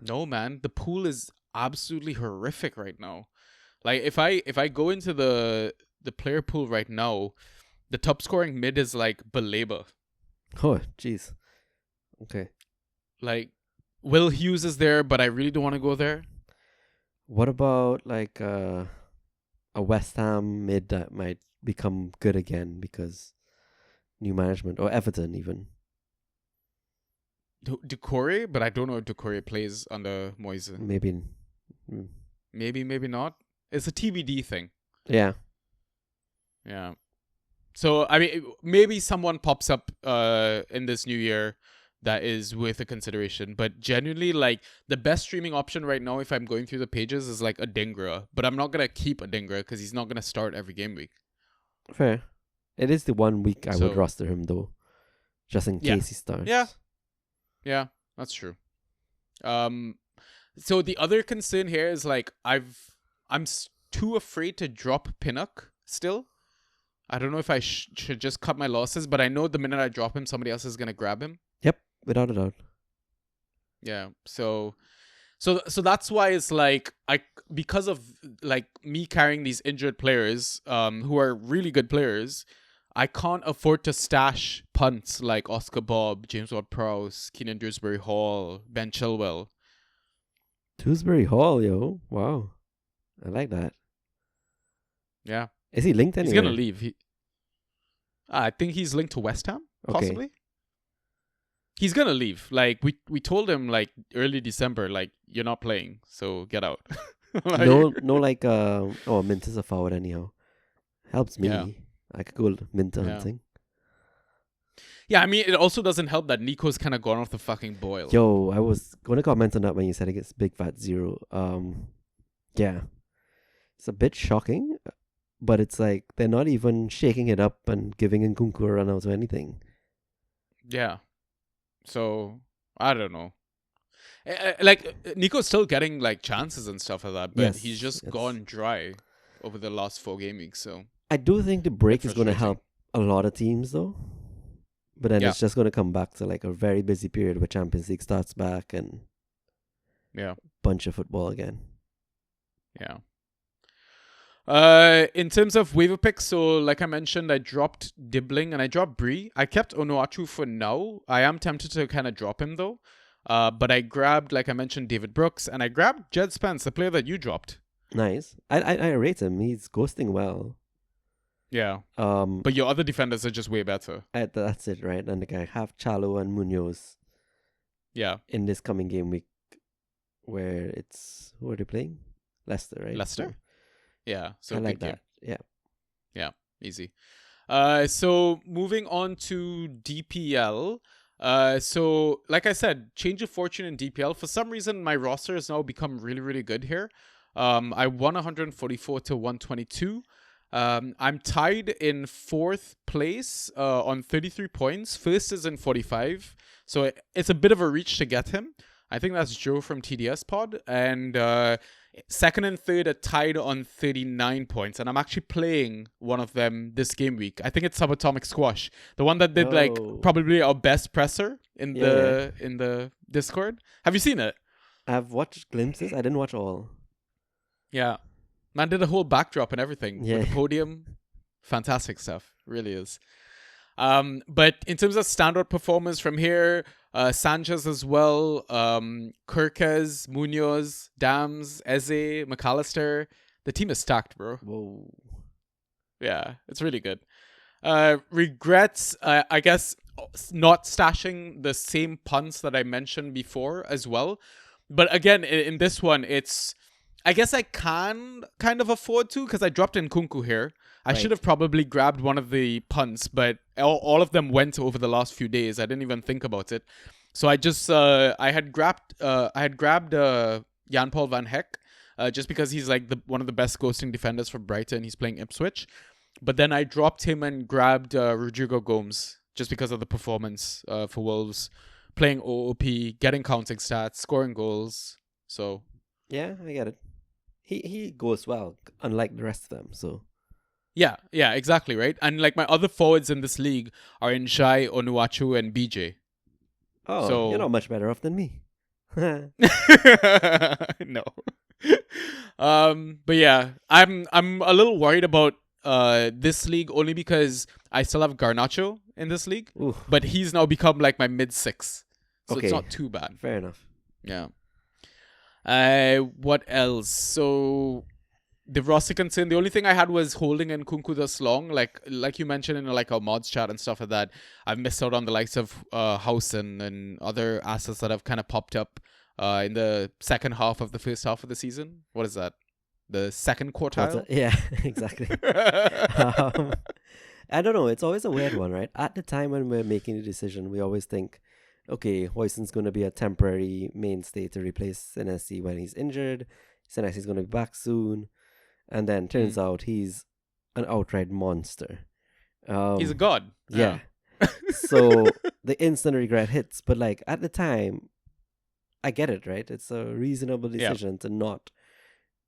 No, man. The pool is absolutely horrific right now. Like, if I go into the player pool right now, the top scoring mid is like Baleba. Oh, jeez. Okay. Like, Will Hughes is there, but I really don't want to go there. What about like a West Ham mid that might become good again because new management, or Everton even? Doucouré, but I don't know if Doucouré plays under Moise. Maybe. Maybe not. It's a TBD thing. Yeah. So, I mean, maybe someone pops up in this new year that is worth a consideration. But genuinely, like, the best streaming option right now, if I'm going through the pages, is like Adingra. But I'm not going to keep Adingra because he's not going to start every game week. Fair. It is the 1 week I would roster him, though. Just in case he starts. Yeah, that's true. So the other concern here is, like, I'm too afraid to drop Pinnock still. I don't know if I should just cut my losses, but I know the minute I drop him, somebody else is going to grab him. Yep, without a doubt. Yeah, so that's why it's like, because of like me carrying these injured players who are really good players, I can't afford to stash punts like Oscar Bob, James Ward-Prowse, Keenan Dewsbury Hall, Ben Chilwell. Dewsbury Hall, yo. Wow. I like that. Yeah. Is he linked anywhere? He's going to leave. I think he's linked to West Ham, possibly. Okay. He's going to leave. Like, we told him, like, early December, like, you're not playing, so get out. Like, Mint is a forward anyhow. Helps me. Yeah. I could go Mint hunting. Yeah, I mean, it also doesn't help that Nico's kind of gone off the fucking boil. Yo, I was going to comment on that when you said against Big Fat Zero. Yeah. It's a bit shocking, but it's like they're not even shaking it up and giving Nkunku a run out or anything. Yeah. So, I don't know. Like, Nico's still getting, like, chances and stuff like that, but he's just gone dry over the last 4 game weeks, so... I do think the break is going to help a lot of teams, though. But then it's just going to come back to, like, a very busy period where Champions League starts back and... bunch of football again. Yeah. In terms of waiver picks, so like I mentioned, I dropped Dibbling and I dropped Bree. I kept Onuachu for now. I am tempted to kind of drop him though. But I grabbed, like I mentioned, David Brooks, and I grabbed Jed Spence, the player that you dropped. Nice. I rate him. He's ghosting well. Yeah. But your other defenders are just way better. That's it, right? And like I have Chalo and Munoz. Yeah. In this coming game week, where it's, who are they playing? Leicester, right? Leicester. Yeah, so I like that. Game. Yeah, easy. So moving on to DPL. So like I said, change of fortune in DPL. For some reason, my roster has now become really, really good here. I won 144 to 122. I'm tied in 4th place on 33 points. First is in 45. So it's a bit of a reach to get him. I think that's Joe from TDS Pod. And second and third are tied on 39 points. And I'm actually playing one of them this game week. I think it's Subatomic Squash. The one that did like probably our best presser in the Discord. Have you seen it? I've watched glimpses. I didn't watch all. Yeah. Man did a whole backdrop and everything. Yeah. With the podium. Fantastic stuff. Really is. But in terms of standout performers from here, Sanchez as well, Kirkes, Munoz, Dams, Eze, McAllister. The team is stacked, bro. Whoa. Yeah, it's really good. Regrets, I guess, not stashing the same punts that I mentioned before as well. But again, in this one, I guess I can kind of afford to because I dropped in Kunku here. I should have probably grabbed one of the punts, but all of them went over the last few days. I didn't even think about it. So I just I had grabbed Jan Paul van Heck just because he's like one of the best ghosting defenders for Brighton. He's playing Ipswich. But then I dropped him and grabbed Rodrigo Gomes just because of the performance for Wolves. Playing OOP, getting counting stats, scoring goals. So yeah, I get it. He goes well, unlike the rest of them. So yeah, exactly, right. And like my other forwards in this league are Inshai, Onuachu, and BJ. Oh, so you're not much better off than me. No. But yeah, I'm a little worried about this league only because I still have Garnacho in this league, but he's now become like my mid-6, so it's not too bad. Fair enough. Yeah. What else? So the roster concern, the only thing I had was holding in Kunku this long. Like you mentioned in like our mods chat and stuff like that, I've missed out on the likes of Housen and other assets that have kind of popped up in the second half of the first half of the season. What is that? The second quartile? Yeah, exactly. I don't know. It's always a weird one, right? At the time when we're making the decision, we always think, okay, Hoysen's going to be a temporary mainstay to replace Senesi when he's injured. Senesi's going to be back soon. And then turns out he's an outright monster. He's a god. Yeah. So the instant regret hits. But like at the time, I get it, right? It's a reasonable decision to not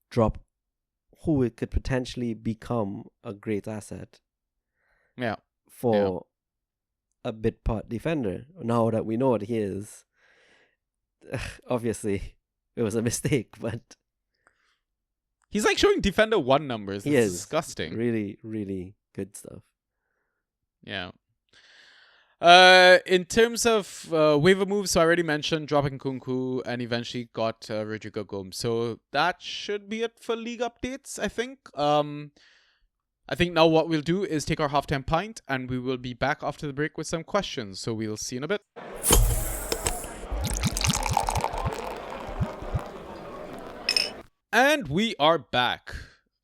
drop who it could potentially become a great asset. Yeah. For a bit part defender. Now that we know what he is, obviously it was a mistake, but he's like showing Defender 1 numbers. It's disgusting. Really, really good stuff. Yeah. In terms of waiver moves, so I already mentioned dropping Kunku and eventually got Rodrigo Gomes. So that should be it for league updates, I think. I think now what we'll do is take our halftime pint and we will be back after the break with some questions. So we'll see you in a bit. And we are back.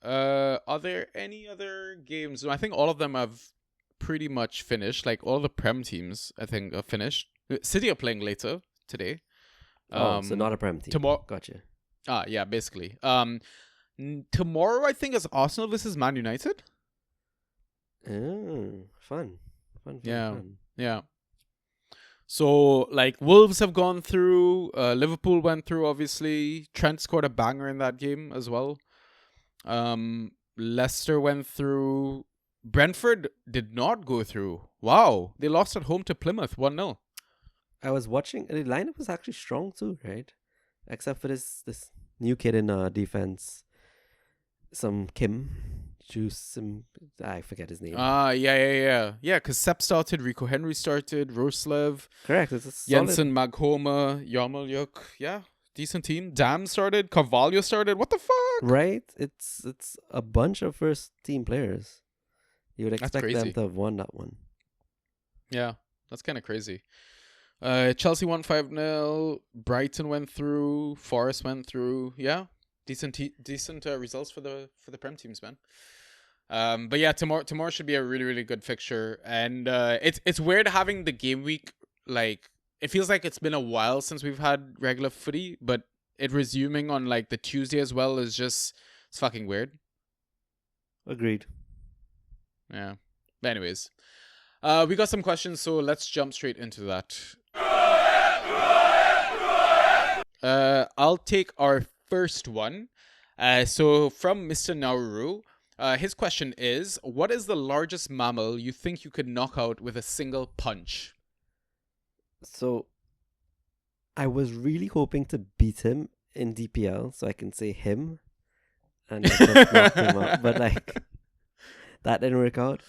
Are there any other games? I think all of them have pretty much finished. Like all the Prem teams, I think, are finished. City are playing later today. So not a Prem team. Tomorrow. Gotcha. Yeah, basically. Tomorrow, I think, is Arsenal versus Man United. Oh, fun. Yeah. So, like, Wolves have gone through. Liverpool went through, obviously. Trent scored a banger in that game as well. Leicester went through. Brentford did not go through. Wow. They lost at home to Plymouth 1-0. I was watching. The lineup was actually strong too, right? Except for this new kid in defense. Some Kim. I forget his name. Yeah, because Sepp started, Rico Henry started, Roslev. Correct. It's a Jensen, Maghoma, Yarmolyuk. Yeah, decent team. Dam started, Carvalho started. What the fuck? Right? It's a bunch of first team players. You would expect them to have won that one. Yeah, that's kind of crazy. Chelsea won 5-0. Brighton went through. Forest went through. Yeah, decent results for the Prem teams, man. But yeah, tomorrow should be a really, really good fixture. And it's weird having the game week. Like, it feels like it's been a while since we've had regular footy, but it resuming on like the Tuesday as well is just, it's fucking weird. Agreed. Yeah. But anyways, we got some questions, so let's jump straight into that. I'll take our first one. So from Mr. Nauru, his question is, what is the largest mammal you think you could knock out with a single punch? So I was really hoping to beat him in DPL so I can say him and just knock him out. But like that didn't work out.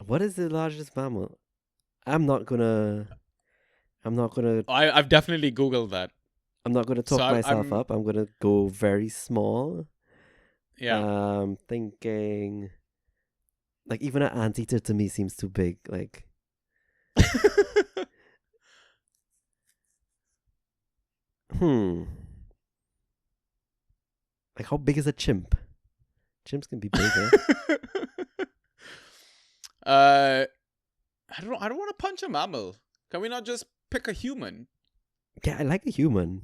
What is the largest mammal? I'm not gonna I've definitely Googled that. talk So myself up. I'm gonna go very small. Yeah. Thinking like even an anteater to me seems too big. Like like how big is a chimp? Chimps can be bigger. I don't want to punch a mammal. Can we not just pick a human? Yeah, I like a human.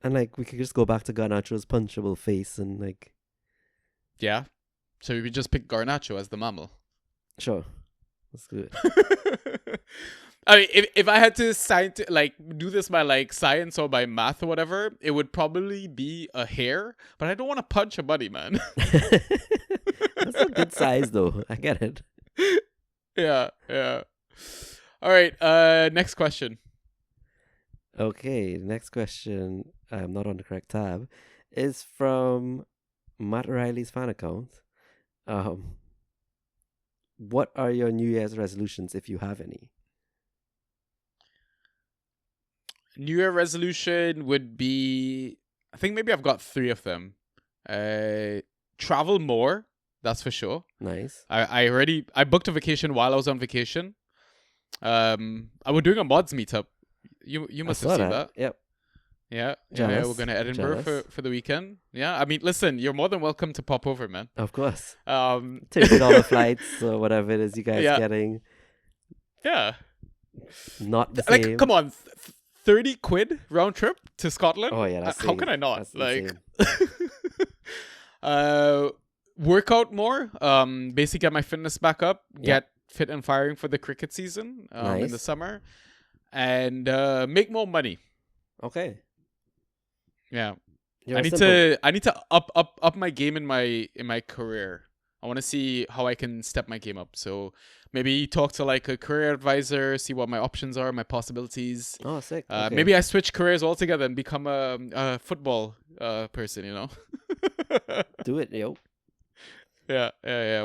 And like we could just go back to Garnacho's punchable face and like Yeah. So we just pick Garnacho as the mammal. sure. Let's do it. I mean, if I had to do this by like science or by math or whatever, it would probably be a hare. But I don't want to punch a buddy, man. That's a good size though. I get it. Yeah. All right. Next question. Okay, next question. I'm not on the correct tab. Is from Matt Riley's fan account. What are your New Year's resolutions if you have any? New Year resolution would be, I think maybe I've got 3 of them. Travel more, that's for sure. Nice. I booked a vacation while I was on vacation. I was doing a mods meetup. You must have seen that. Yep. Yeah. Jealous. We're going to Edinburgh for the weekend. Yeah. I mean, listen, you're more than welcome to pop over, man. Of course. $30 $30 flights or whatever it is you guys getting. Yeah. Not the same. Like, come on. 30 quid round trip to Scotland? Oh yeah, that's how can I not? That's like work out more, basically get my fitness back up, get fit and firing for the cricket season in the summer, and make more money. Okay. Yeah. You're I need to up my game in my career. I want to see how I can step my game up. So maybe talk to like a career advisor, see what my options are, my possibilities. Oh, sick. Okay. Maybe I switch careers altogether and become a football person, you know? Do it, yo. Yeah.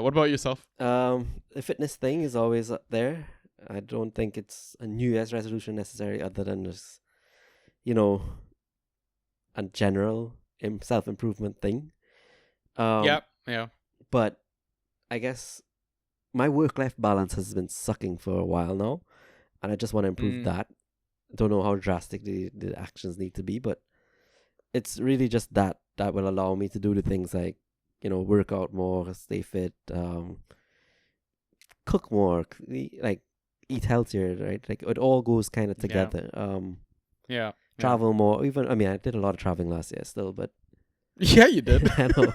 What about yourself? The fitness thing is always up there. I don't think it's a New Year's resolution necessarily, other than just, a general self-improvement thing. Yeah. But I guess my work-life balance has been sucking for a while now, and I just want to improve that. Don't know how drastic the actions need to be, but it's really just that will allow me to do the things like, work out more, stay fit, cook more, like eat healthier, right? Like it all goes kind of together. Yeah. Travel more. Even, I mean, I did a lot of traveling last year still, but yeah, you did. I know.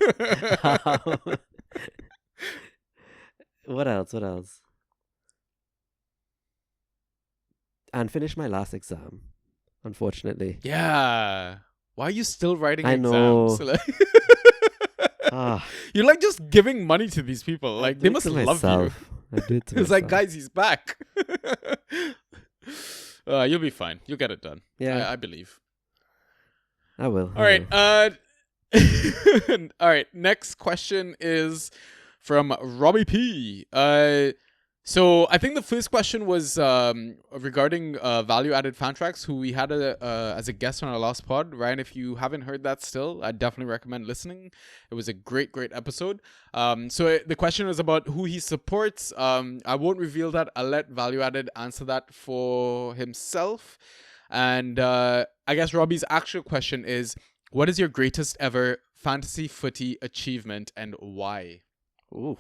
What else? And finish my last exam, unfortunately. Yeah. Why are you still writing I exams? know. You're like just giving money to these people. Like they must love you. I do it to It's myself. like, guys, he's back. You'll be fine. You'll get it done. Yeah, I believe. I will. All right. All right. Next question is from Robbie P. So I think the first question was regarding value-added fan tracks, who we had as a guest on our last pod. Ryan, if you haven't heard that still, I definitely recommend listening. It was a great episode. So the question was about who he supports. I won't reveal that. I'll let value-added answer that for himself. And I guess Robbie's actual question is, what is your greatest ever fantasy footy achievement and why? Ooh.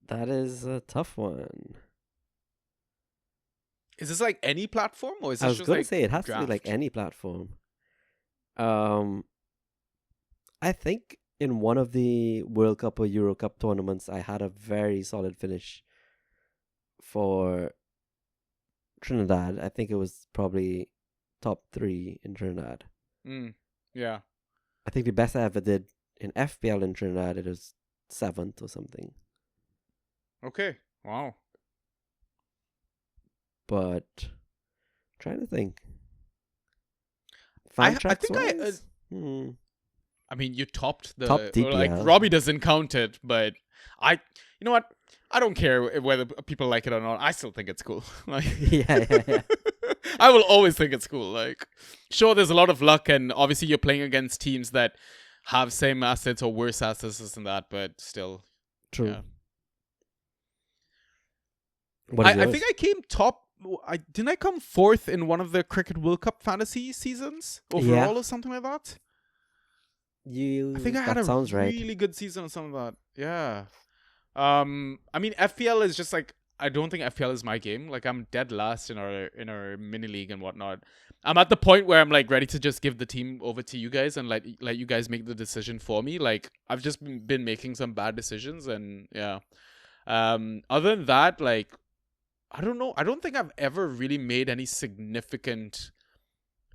That is a tough one. Is this like any platform, or is this I was just going like to say it has draft? to be like any platform. I I think in one of the World Cup or Euro Cup tournaments, I had a very solid finish for Trinidad. I think it was probably top 3 in Trinidad. Yeah. I think the best I ever did in FPL in Trinidad, it was 7th or something. Okay. Wow. But trying to think. I Fan tracks think wise? I mean, you topped the Top like DPL. Robbie doesn't count it, but you know what? I don't care whether people like it or not. I still think it's cool. Like, yeah. I will always think it's cool. Like, sure, there's a lot of luck, and obviously you're playing against teams that have same assets or worse assets, this and that, but still, True. yeah. What is I yours? think I came top. Didn't I come 4th in one of the Cricket World Cup fantasy seasons overall or something like that? I think I had a sounds really right. good season or something like that. Yeah. I mean, FPL is just like, I don't think FPL is my game. Like, I'm dead last in our mini league and whatnot. I'm at the point where I'm like ready to just give the team over to you guys and let you guys make the decision for me. Like, I've just been making some bad decisions, and yeah. Other than that, like, I don't know. I don't think I've ever really made any significant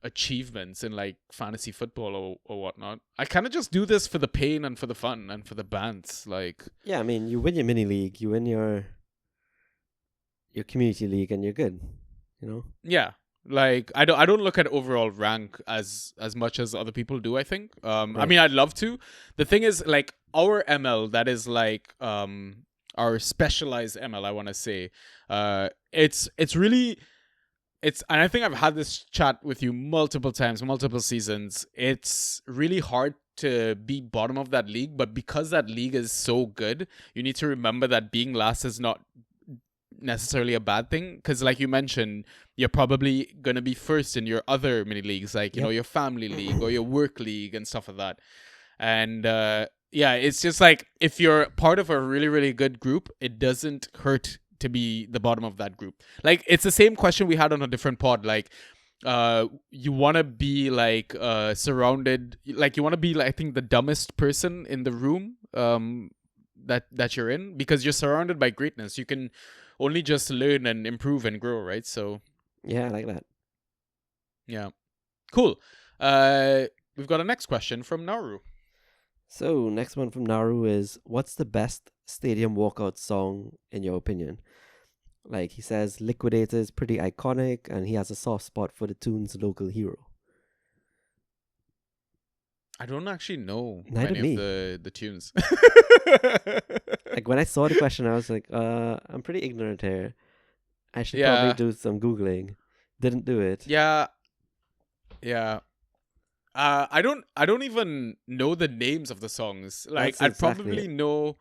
achievements in like fantasy football or whatnot. I kind of just do this for the pain and for the fun and for the bands. Like, Yeah, I mean, you win your mini league, you win your community league, and you're good. You know. yeah, like I don't look at overall rank as much as other people do. I think. I Right. mean, I'd love to. The thing is, like, our ML, that is like our specialized ML, I want to say, it's really. And I think I've had this chat with you multiple times, multiple seasons. It's really hard to be bottom of that league, but because that league is so good, you need to remember that being last is not necessarily a bad thing. Because, like you mentioned, you're probably gonna be first in your other mini leagues, like you know, your family league or your work league and stuff like that. And yeah, it's just like if you're part of a really, really good group, it doesn't hurt to be the bottom of that group. Like, it's the same question we had on a different pod. Like, you want to be like surrounded, like you want to be like, I think, the dumbest person in the room that you're in, because you're surrounded by greatness. You can only just learn and improve and grow, right? So Yeah, I like that. yeah, cool. We've got a next question from Nauru. So next one from Naru is, what's the best stadium walkout song in your opinion? Like, he says Liquidator is pretty iconic and he has a soft spot for the tune's local hero. I don't actually know Neither many me. of the tunes. Like, when I saw the question, I was like, I'm pretty ignorant here. I should probably do some Googling. Didn't do it. Yeah. I don't even know the names of the songs. Like, That's I'd exactly probably it. know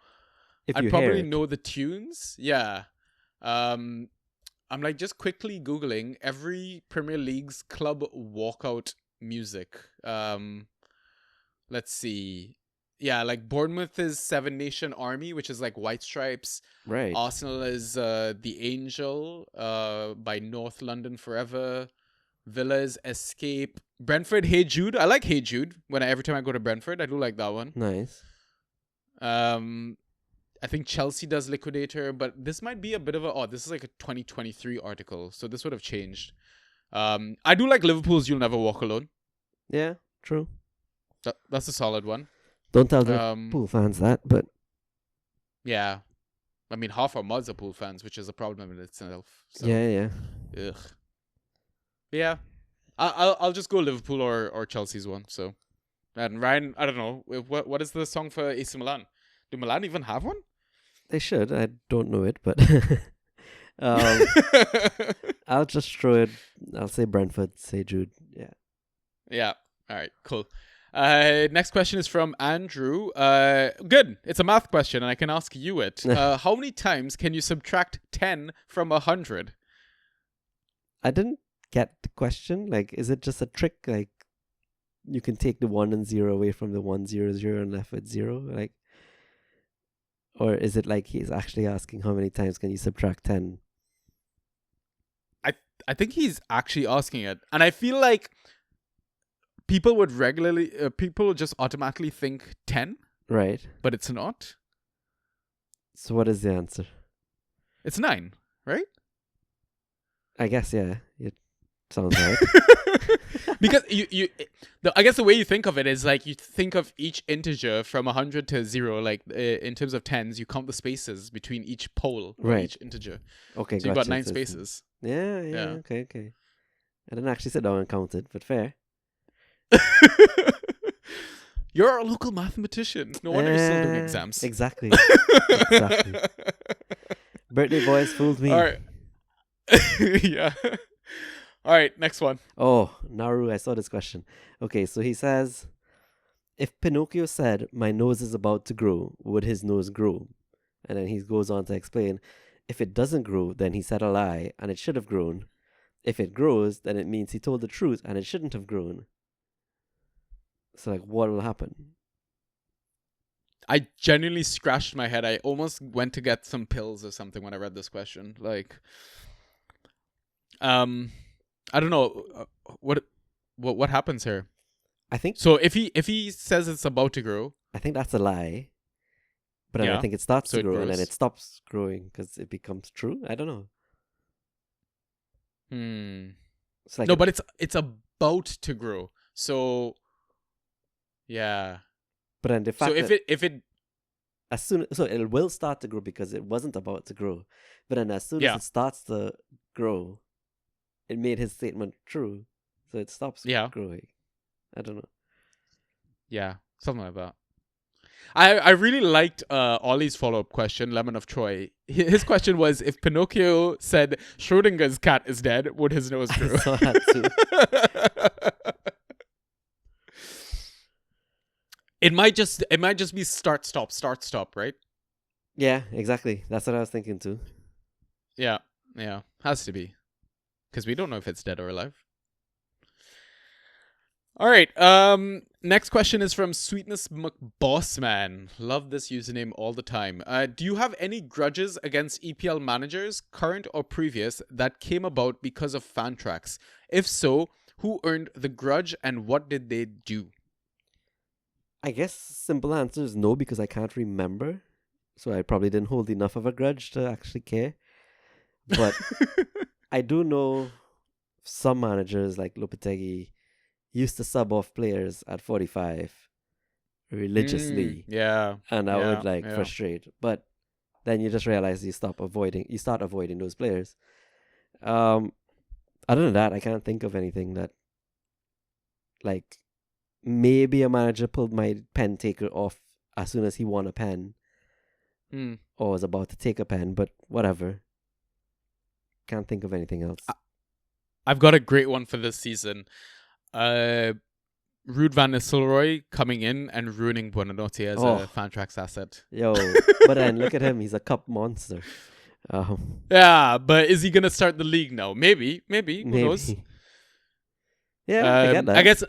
If I'd you probably hear it. know the tunes. Yeah. I'm like just quickly Googling every Premier League's club walkout music. Let's see. Yeah, like Bournemouth is Seven Nation Army, which is like White Stripes. Right. Arsenal is The Angel by North London Forever. Villa's Escape. Brentford, Hey Jude. I like Hey Jude every time I go to Brentford. I do like that one. Nice. I think Chelsea does Liquidator, but this might be a bit of this is like a 2023 article, so this would have changed. I do like Liverpool's You'll Never Walk Alone. Yeah, true. That's a solid one. Don't tell the Liverpool fans that, but yeah. I mean, half our mods are Pool fans, which is a problem in itself. So. yeah. Ugh. Yeah. I'll just go Liverpool or Chelsea's one. So, and Ryan, I don't know, what is the song for AC Milan? Do Milan even have one? They should. I don't know it, but I'll just throw it. I'll say Brentford, say Jude. Yeah. Yeah. All right. Cool. Next question is from Andrew. Good. It's a math question, and I can ask you it. How many times can you subtract 10 from 100? I didn't get the question. Like, is it just a trick? Like, you can take the 1 and 0 away from the 1, 0, 0 and left with 0? Like, or is it like he's actually asking how many times can you subtract 10? I think he's actually asking it. And I feel like people would people would just automatically think 10, Right. but it's not. So what is the answer? It's 9, right? I guess, yeah. It sounds right. Because I guess the way you think of it is like you think of each integer from 100 to 0, like in terms of tens, you count the spaces between each pole of Right. each integer. Okay, So you've got gotcha. 9 So it's- spaces. Yeah, okay. I didn't actually sit down and count it, but fair. You're a local mathematician. No wonder you're still doing exams. Exactly. Exactly. Birthday boys fooled me. All right. Yeah. All right, next one. Oh, Naru, I saw this question. Okay, so he says, if Pinocchio said, my nose is about to grow, would his nose grow? And then he goes on to explain, if it doesn't grow, then he said a lie and it should have grown. If it grows, then it means he told the truth and it shouldn't have grown. So, like, what will happen? I genuinely scratched my head. I almost went to get some pills or something when I read this question. Like, I don't know what happens here. I think So if he says it's about to grow, that's a lie. But then I Yeah, think it starts so to it grow and then grows. it stops growing because it becomes true. I don't know. It's like no, but it's about to grow. So yeah. but then the fact So that if it so it will start to grow because it wasn't about to grow. But then as soon Yeah. as it starts to grow, it made his statement true. So it stops Yeah. growing. I don't know. Yeah, something like that. I really liked Ollie's follow-up question, Lemon of Troy. His question was, if Pinocchio said Schrodinger's cat is dead, would his nose I grow? saw that too. It might just be start stop, right? Yeah, exactly. That's what I was thinking too. Yeah. Has to be. Because we don't know if it's dead or alive. All right. Next question is from Sweetness McBossman. Love this username all the time. Do you have any grudges against EPL managers, current or previous, that came about because of fan tracks? If so, who earned the grudge and what did they do? I guess simple answer is no because I can't remember. So I probably didn't hold enough of a grudge to actually care. But I do know some managers like Lopetegui used to sub off players at 45 religiously. Yeah. And I would yeah. frustrate. But then you just realize you start avoiding those players. Other than that, I can't think of anything that like maybe a manager pulled my pen taker off as soon as he won a pen or was about to take a pen, but whatever. Can't think of anything else. I've got a great one for this season. Ruud van Nistelrooy coming in and ruining Buonanotte as a Fantrax asset. Yo, but then look at him. He's a cup monster. Yeah, but is he going to start the league now? Maybe. Who knows? Yeah, I get that. I guess,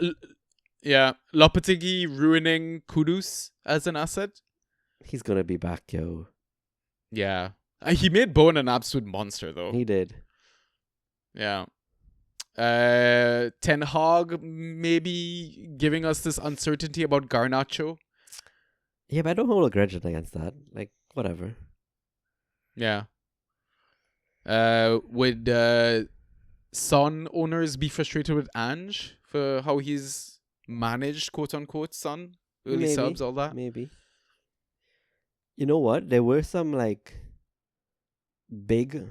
yeah, Lopetegui ruining Kudus as an asset. He's going to be back, yo. Yeah. He made Bowen an absolute monster, though. He did. Yeah. Ten Hag maybe giving us this uncertainty about Garnacho. Yeah, but I don't hold a grudge against that. Like, whatever. Yeah. Would Son owners be frustrated with Ange for how he's managed, quote unquote, Son? Early subs, all that? Maybe. You know what? There were some, like, big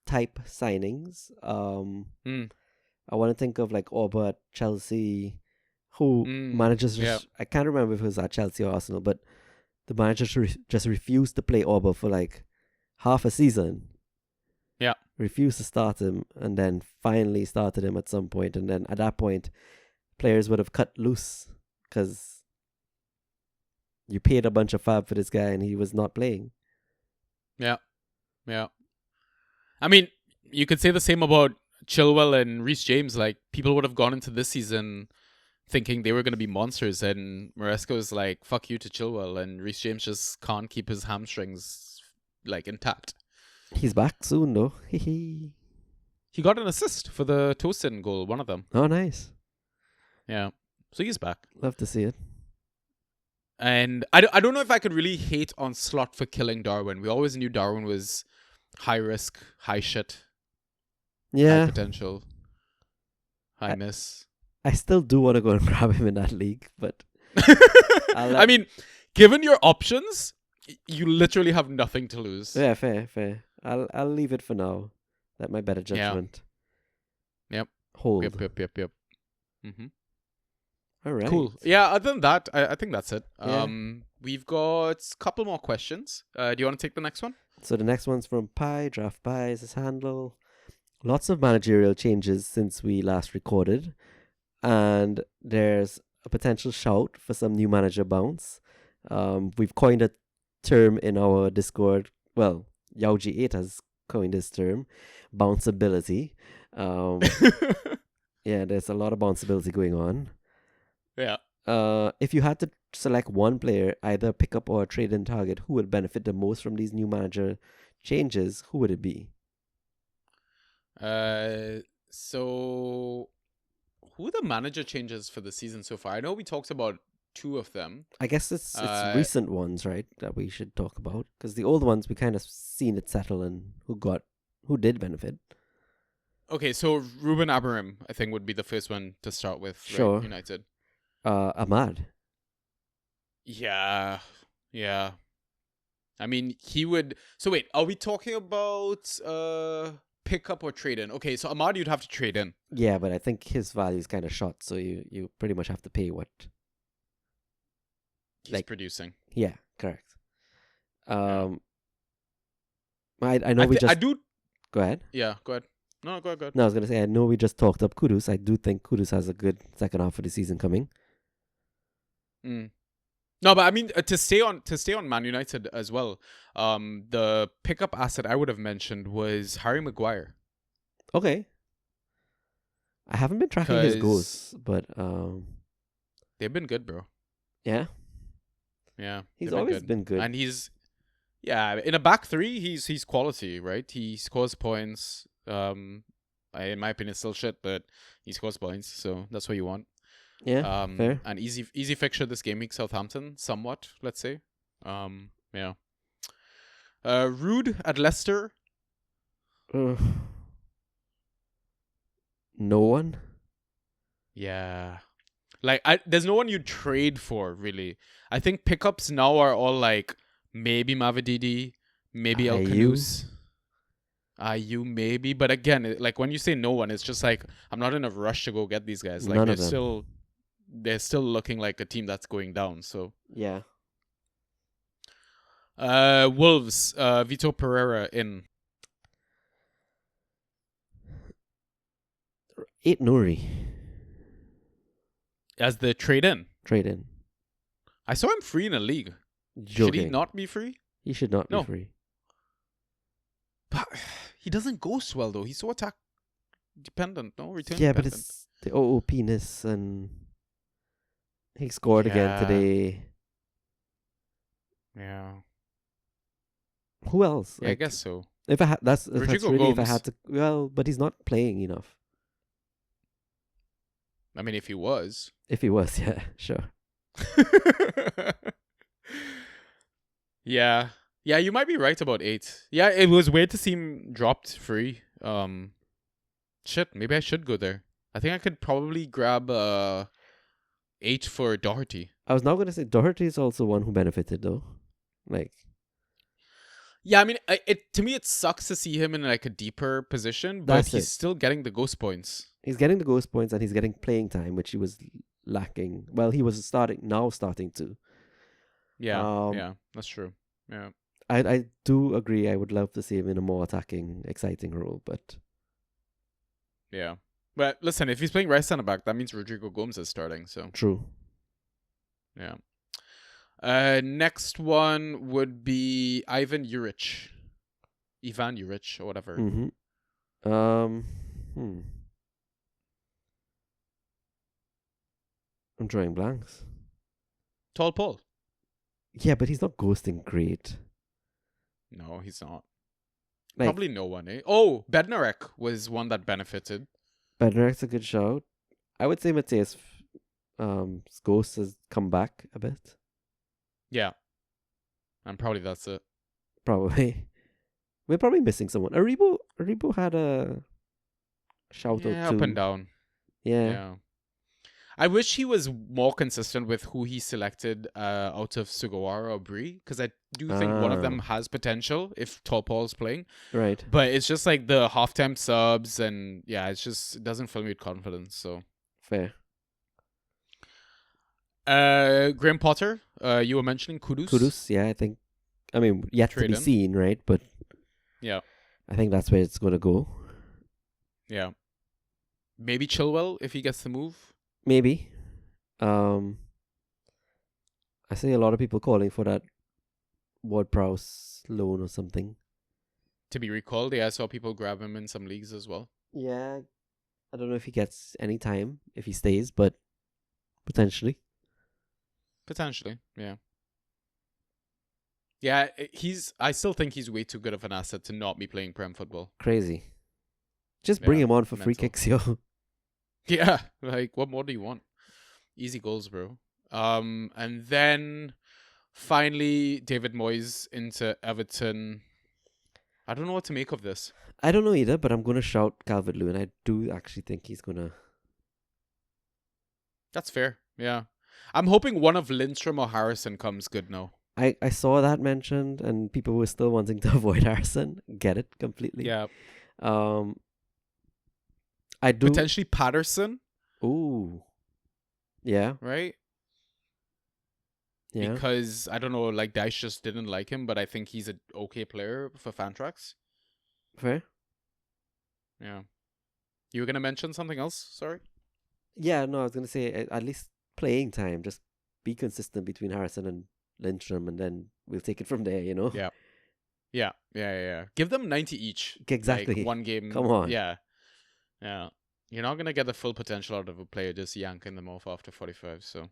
type signings. I want to think of like Orba at Chelsea, who manages. I can't remember if it was at Chelsea or Arsenal, but the manager just refused to play Orba for like half a season. Yeah, refused to start him, and then finally started him at some point, and then at that point, players would have cut loose because you paid a bunch of fab for this guy and he was not playing. Yeah. I mean, you could say the same about Chilwell and Reece James. Like, people would have gone into this season thinking they were going to be monsters, and Maresco's like, fuck you to Chilwell, and Reece James just can't keep his hamstrings, like, intact. He's back soon, though. He got an assist for the Tosin goal, one of them. Oh, nice. Yeah. So he's back. Love to see it. And I don't know if I could really hate on Slot for killing Darwin. We always knew Darwin was high risk, high shit, high Yeah, potential, high I- miss. I still do want to go and grab him in that league, but I'll I mean, given your options, you literally have nothing to lose. yeah, fair. I'll leave it for now. Let my better judgment. Yep. Hold. Yep. Mm-hmm. All right. Cool. Yeah, other than that, I think that's it. Yeah. We've got a couple more questions. Do you want to take the next one? So the next one's from Pi. Draft Pi is his handle. Lots of managerial changes since we last recorded, and there's a potential shout for some new manager bounce. We've coined a term in our Discord. Well, Yauji8 has coined this term, bounceability. Yeah, there's a lot of bounceability going on. Yeah. If you had to select one player, either pick up or a trade in target, who would benefit the most from these new manager changes, who would it be? So who are the manager changes for the season so far? I know we talked about two of them. I guess it's Uh, recent ones, right, that we should talk about, because the old ones we kind of seen it settle and who did benefit. Okay, so Ruben Amorim, I think, would be the first one to start with. Sure. Right? United. Ahmad. Yeah. I mean, he would. So wait, are we talking about pick up or trade in? Okay, so Ahmad, you'd have to trade in. Yeah, but I think his value is kind of short, so you pretty much have to pay what. He's producing. Yeah, correct. I know I do. Go ahead. Yeah, go ahead. No, go ahead. No, I was gonna say I know we just talked up Kudus. I do think Kudus has a good second half of the season coming. Mm. No, but I mean to stay on Man United as well. The pickup asset I would have mentioned was Harry Maguire. Okay. I haven't been tracking his 'Cause- goals, but They've been good, bro. yeah, Yeah, he's they've always been good. and he's in a back three. He's quality, right? He scores points. In my opinion, still shit, but he scores points, so that's what you want. Yeah, fair. An easy fixture this game week, Southampton, somewhat, let's say. Yeah. Rude at Leicester. No one. Yeah. Like there's no one you'd trade for, really. I think pickups now are all like maybe Mavididi, maybe El Ayew. Khanous. You maybe, but again, like when you say no one, it's just like I'm not in a rush to go get these guys. Like None of them. they're still looking like a team that's going down. So Yeah. Wolves, Vitor Pereira in. 8 Nuri. As the trade in. Trade in. I saw him free in a league. Joking. Should he not be free? He should not No. be free. But he doesn't ghost well though. He's so attack dependent, no? Return Yeah, but dependent. it's the OOP-ness, and he scored again Yeah. today. Yeah. Who else? Yeah, I guess so. If I had that's Rodrigo really if I Gomes. had to. Well, but he's not playing enough. I mean, if he was. If he was, yeah, sure. Yeah. Yeah, you might be right about 8. Yeah, it was weird to see him dropped free. Shit, maybe I should go there. I think I could probably grab 8 for Doherty. I was now going to say Doherty is also one who benefited though. Like, Yeah, I mean, to me it sucks to see him in like a deeper position, but That's he's it. still getting the ghost points. he's getting the ghost points and he's getting playing time, which he was lacking. Well, he was starting to. Yeah, yeah, that's true. Yeah. I do agree. I would love to see him in a more attacking, exciting role, but Yeah. But listen, if he's playing right center back, that means Rodrigo Gomes is starting, so true. yeah. Next one would be Ivan Juric, or whatever. Mm-hmm. I'm drawing blanks. Tall Paul. Yeah, but he's not ghosting great. No, he's not. Like, Probably no one, eh? Oh, Bednarek was one that benefited. Bednarek's a good shout. I would say Mateus Ghost has come back a bit. Yeah. And probably that's it. Probably. We're probably missing someone. Aribo had a shout out Yeah, too. up and down. Yeah. Yeah. I wish he was more consistent with who he selected out of Sugawara or Bree, because I do think one of them has potential if Topol's playing. Right. But it's just like the halftime subs, and yeah, it doesn't fill me with confidence. So Fair. Graham Potter, you were mentioning Kudus, yeah, I think. I mean, yet to Trade be in. seen, right? But Yeah. I think that's where it's gonna go. Yeah. Maybe Chilwell if he gets the move. Maybe. I see a lot of people calling for that Ward-Prowse loan or something. To be recalled, yeah, I saw people grab him in some leagues as well. Yeah. I don't know if he gets any time if he stays, but potentially. Potentially, yeah. Yeah, I still think he's way too good of an asset to not be playing Prem football. Crazy. Just bring Yeah, him on for free mental. kicks, yo. Yeah, like what more do you want? Easy goals, bro. And then finally David Moyes into Everton. I don't know what to make of this. I don't know either, but I'm gonna shout Calvert-Lewin. I do actually think he's gonna. That's fair. Yeah. I'm hoping one of Lindstrom or Harrison comes good now. I saw that mentioned, and people were still wanting to avoid Harrison. Get it completely. Yeah. I do. Potentially Patterson, Ooh. Yeah. right? Yeah. Because I don't know, like Dice just didn't like him, but I think he's an okay player for Fantrax. Fair. Yeah. You were gonna mention something else? Sorry. Yeah. No, I was gonna say at least playing time. Just be consistent between Harrison and Lindstrom, and then we'll take it from there. You know. Yeah. Yeah. Give them 90 each. Exactly. Like one game. Come on. Yeah. You're not gonna get the full potential out of a player just yanking them off after 45. So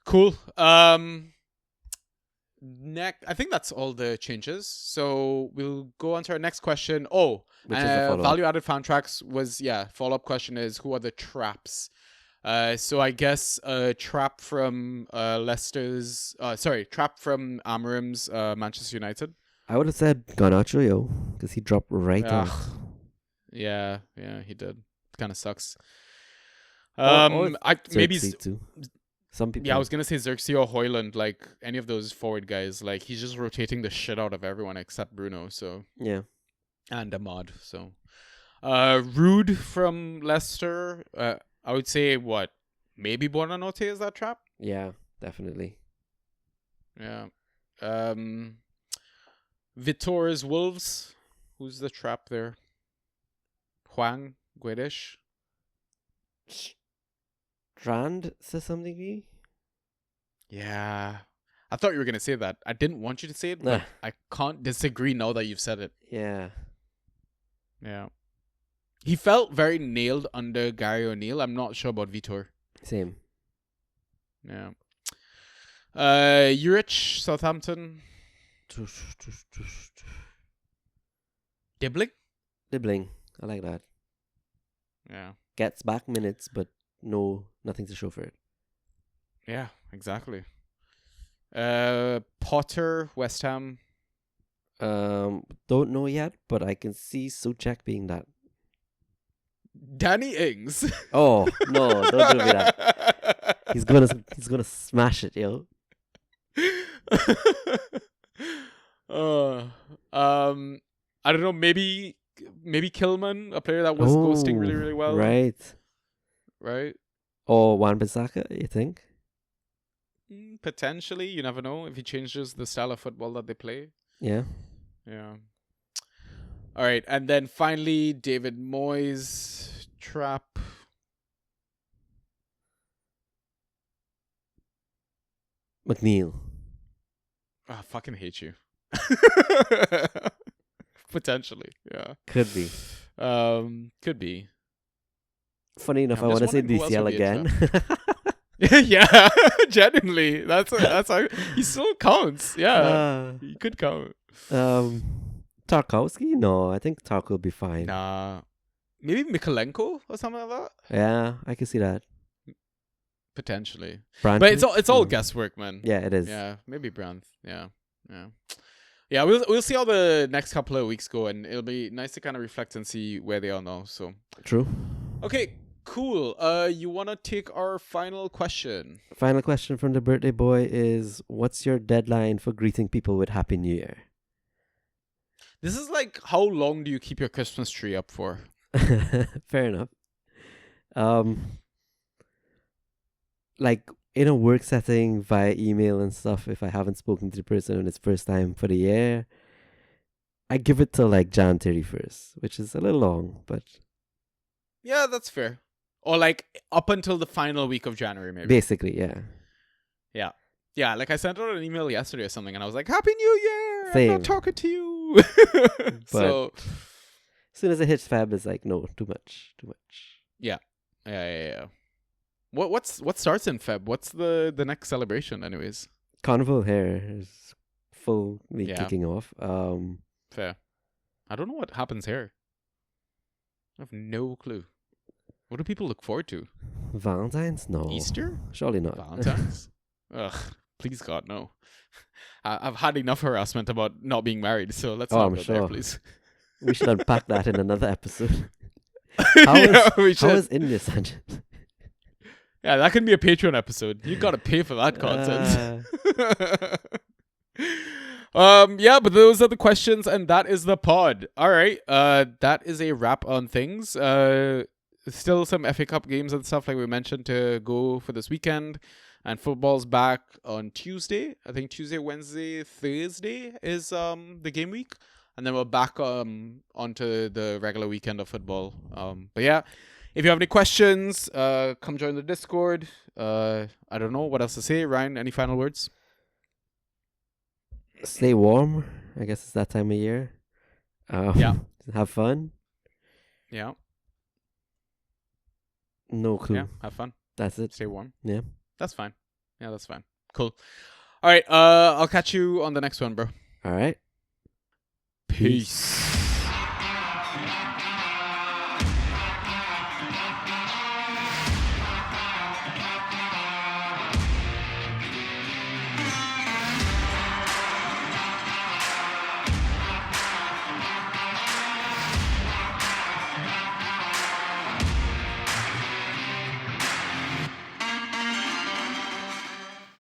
cool. Next, I think that's all the changes. So we'll go on to our next question. Oh, Which is a follow-up. value-added fan tracks was follow-up question is who are the traps? So I guess trap from trap from Amarim's Manchester United. I would have said Garnacho, yo, because he dropped right Ugh. off. Yeah, he did. Kind of sucks. Or Maybe Xerxes too. Some people. yeah, I was gonna say Xerxes or Hoyland, like any of those forward guys. Like he's just rotating the shit out of everyone except Bruno. So Yeah. and Ahmad. So, Rude from Leicester. I would say what? Maybe Buonanotte is that trap? Yeah. Definitely. Yeah. Vitor's Wolves. Who's the trap there? Huang Guedes. Strand to some degree. Yeah. I thought you were gonna say that. I didn't want you to say it, but I can't disagree now that you've said it. Yeah. Yeah. He felt very nailed under Gary O'Neill. I'm not sure about Vitor. Same. Yeah. Urich, Southampton. Dibbling? Dibbling. I like that. Yeah. Gets back minutes, but nothing to show for it. Yeah, exactly. Potter, West Ham. Don't know yet, but I can see Souček being that. Danny Ings. Oh no! Don't do me that. He's gonna smash it, yo. I don't know. Maybe Kilman, a player that was ghosting really, really well. Right. Or Wan-Bissaka, you think? Potentially, you never know if he changes the style of football that they play. Yeah. All right, and then finally, David Moyes trap. McNeil. I fucking hate you. Potentially, yeah. Could be. Could be. Funny enough, I'm I just want to say wondering who else DCL would be a again. Yeah, genuinely. That's how he still counts. Yeah, he could count. Tarkowski? No, I think Tark will be fine. Nah, maybe Mikolenko or something like that. Yeah, I can see that. Potentially. Brand But it's all no. guesswork, man. Yeah, it is. Yeah, maybe Brand. Yeah. Yeah, we'll see how the next couple of weeks go, and it'll be nice to kind of reflect and see where they are now. So True. okay, cool. You wanna take our final question? Final question from the birthday boy is: what's your deadline for greeting people with Happy New Year? This is like, how long do you keep your Christmas tree up for? Fair enough. Like in a work setting via email and stuff, if I haven't spoken to the person and it's first time for the year, I give it till like Jan 31st, which is a little long, but Yeah, that's fair. Or like up until the final week of January, maybe. basically, yeah. Yeah, like I sent out an email yesterday or something, and I was like, "Happy New Year! I'm Same. not talking to you." So As soon as it hits Feb, it's like, no, too much. yeah. What starts in Feb? What's the next celebration, anyways? Carnival here is fully Yeah. kicking off. Fair. I don't know what happens here. I have no clue. What do people look forward to? Valentine's? No. Easter? Surely not. Valentine's? Ugh, please God, no. I've had enough harassment about not being married, so let's Oh, not I'm go there, sure. please. We should unpack that in another episode. We should. How is India, Sanjay? Yeah, that can be a Patreon episode. You gotta pay for that content. Yeah, but those are the questions, and that is the pod. All right. That is a wrap on things. Still some FA Cup games and stuff like we mentioned to go for this weekend. And football's back on Tuesday. I think Tuesday, Wednesday, Thursday is the game week. And then we're back onto the regular weekend of football. But yeah, if you have any questions, come join the Discord. I don't know what else to say. Ryan, any final words? Stay warm. I guess it's that time of year. Yeah. Have fun. Yeah. No clue. Yeah, have fun. That's it. Stay warm. Yeah. That's fine. Yeah, that's fine. Cool. All right. I'll catch you on the next one, bro. All right. Peace.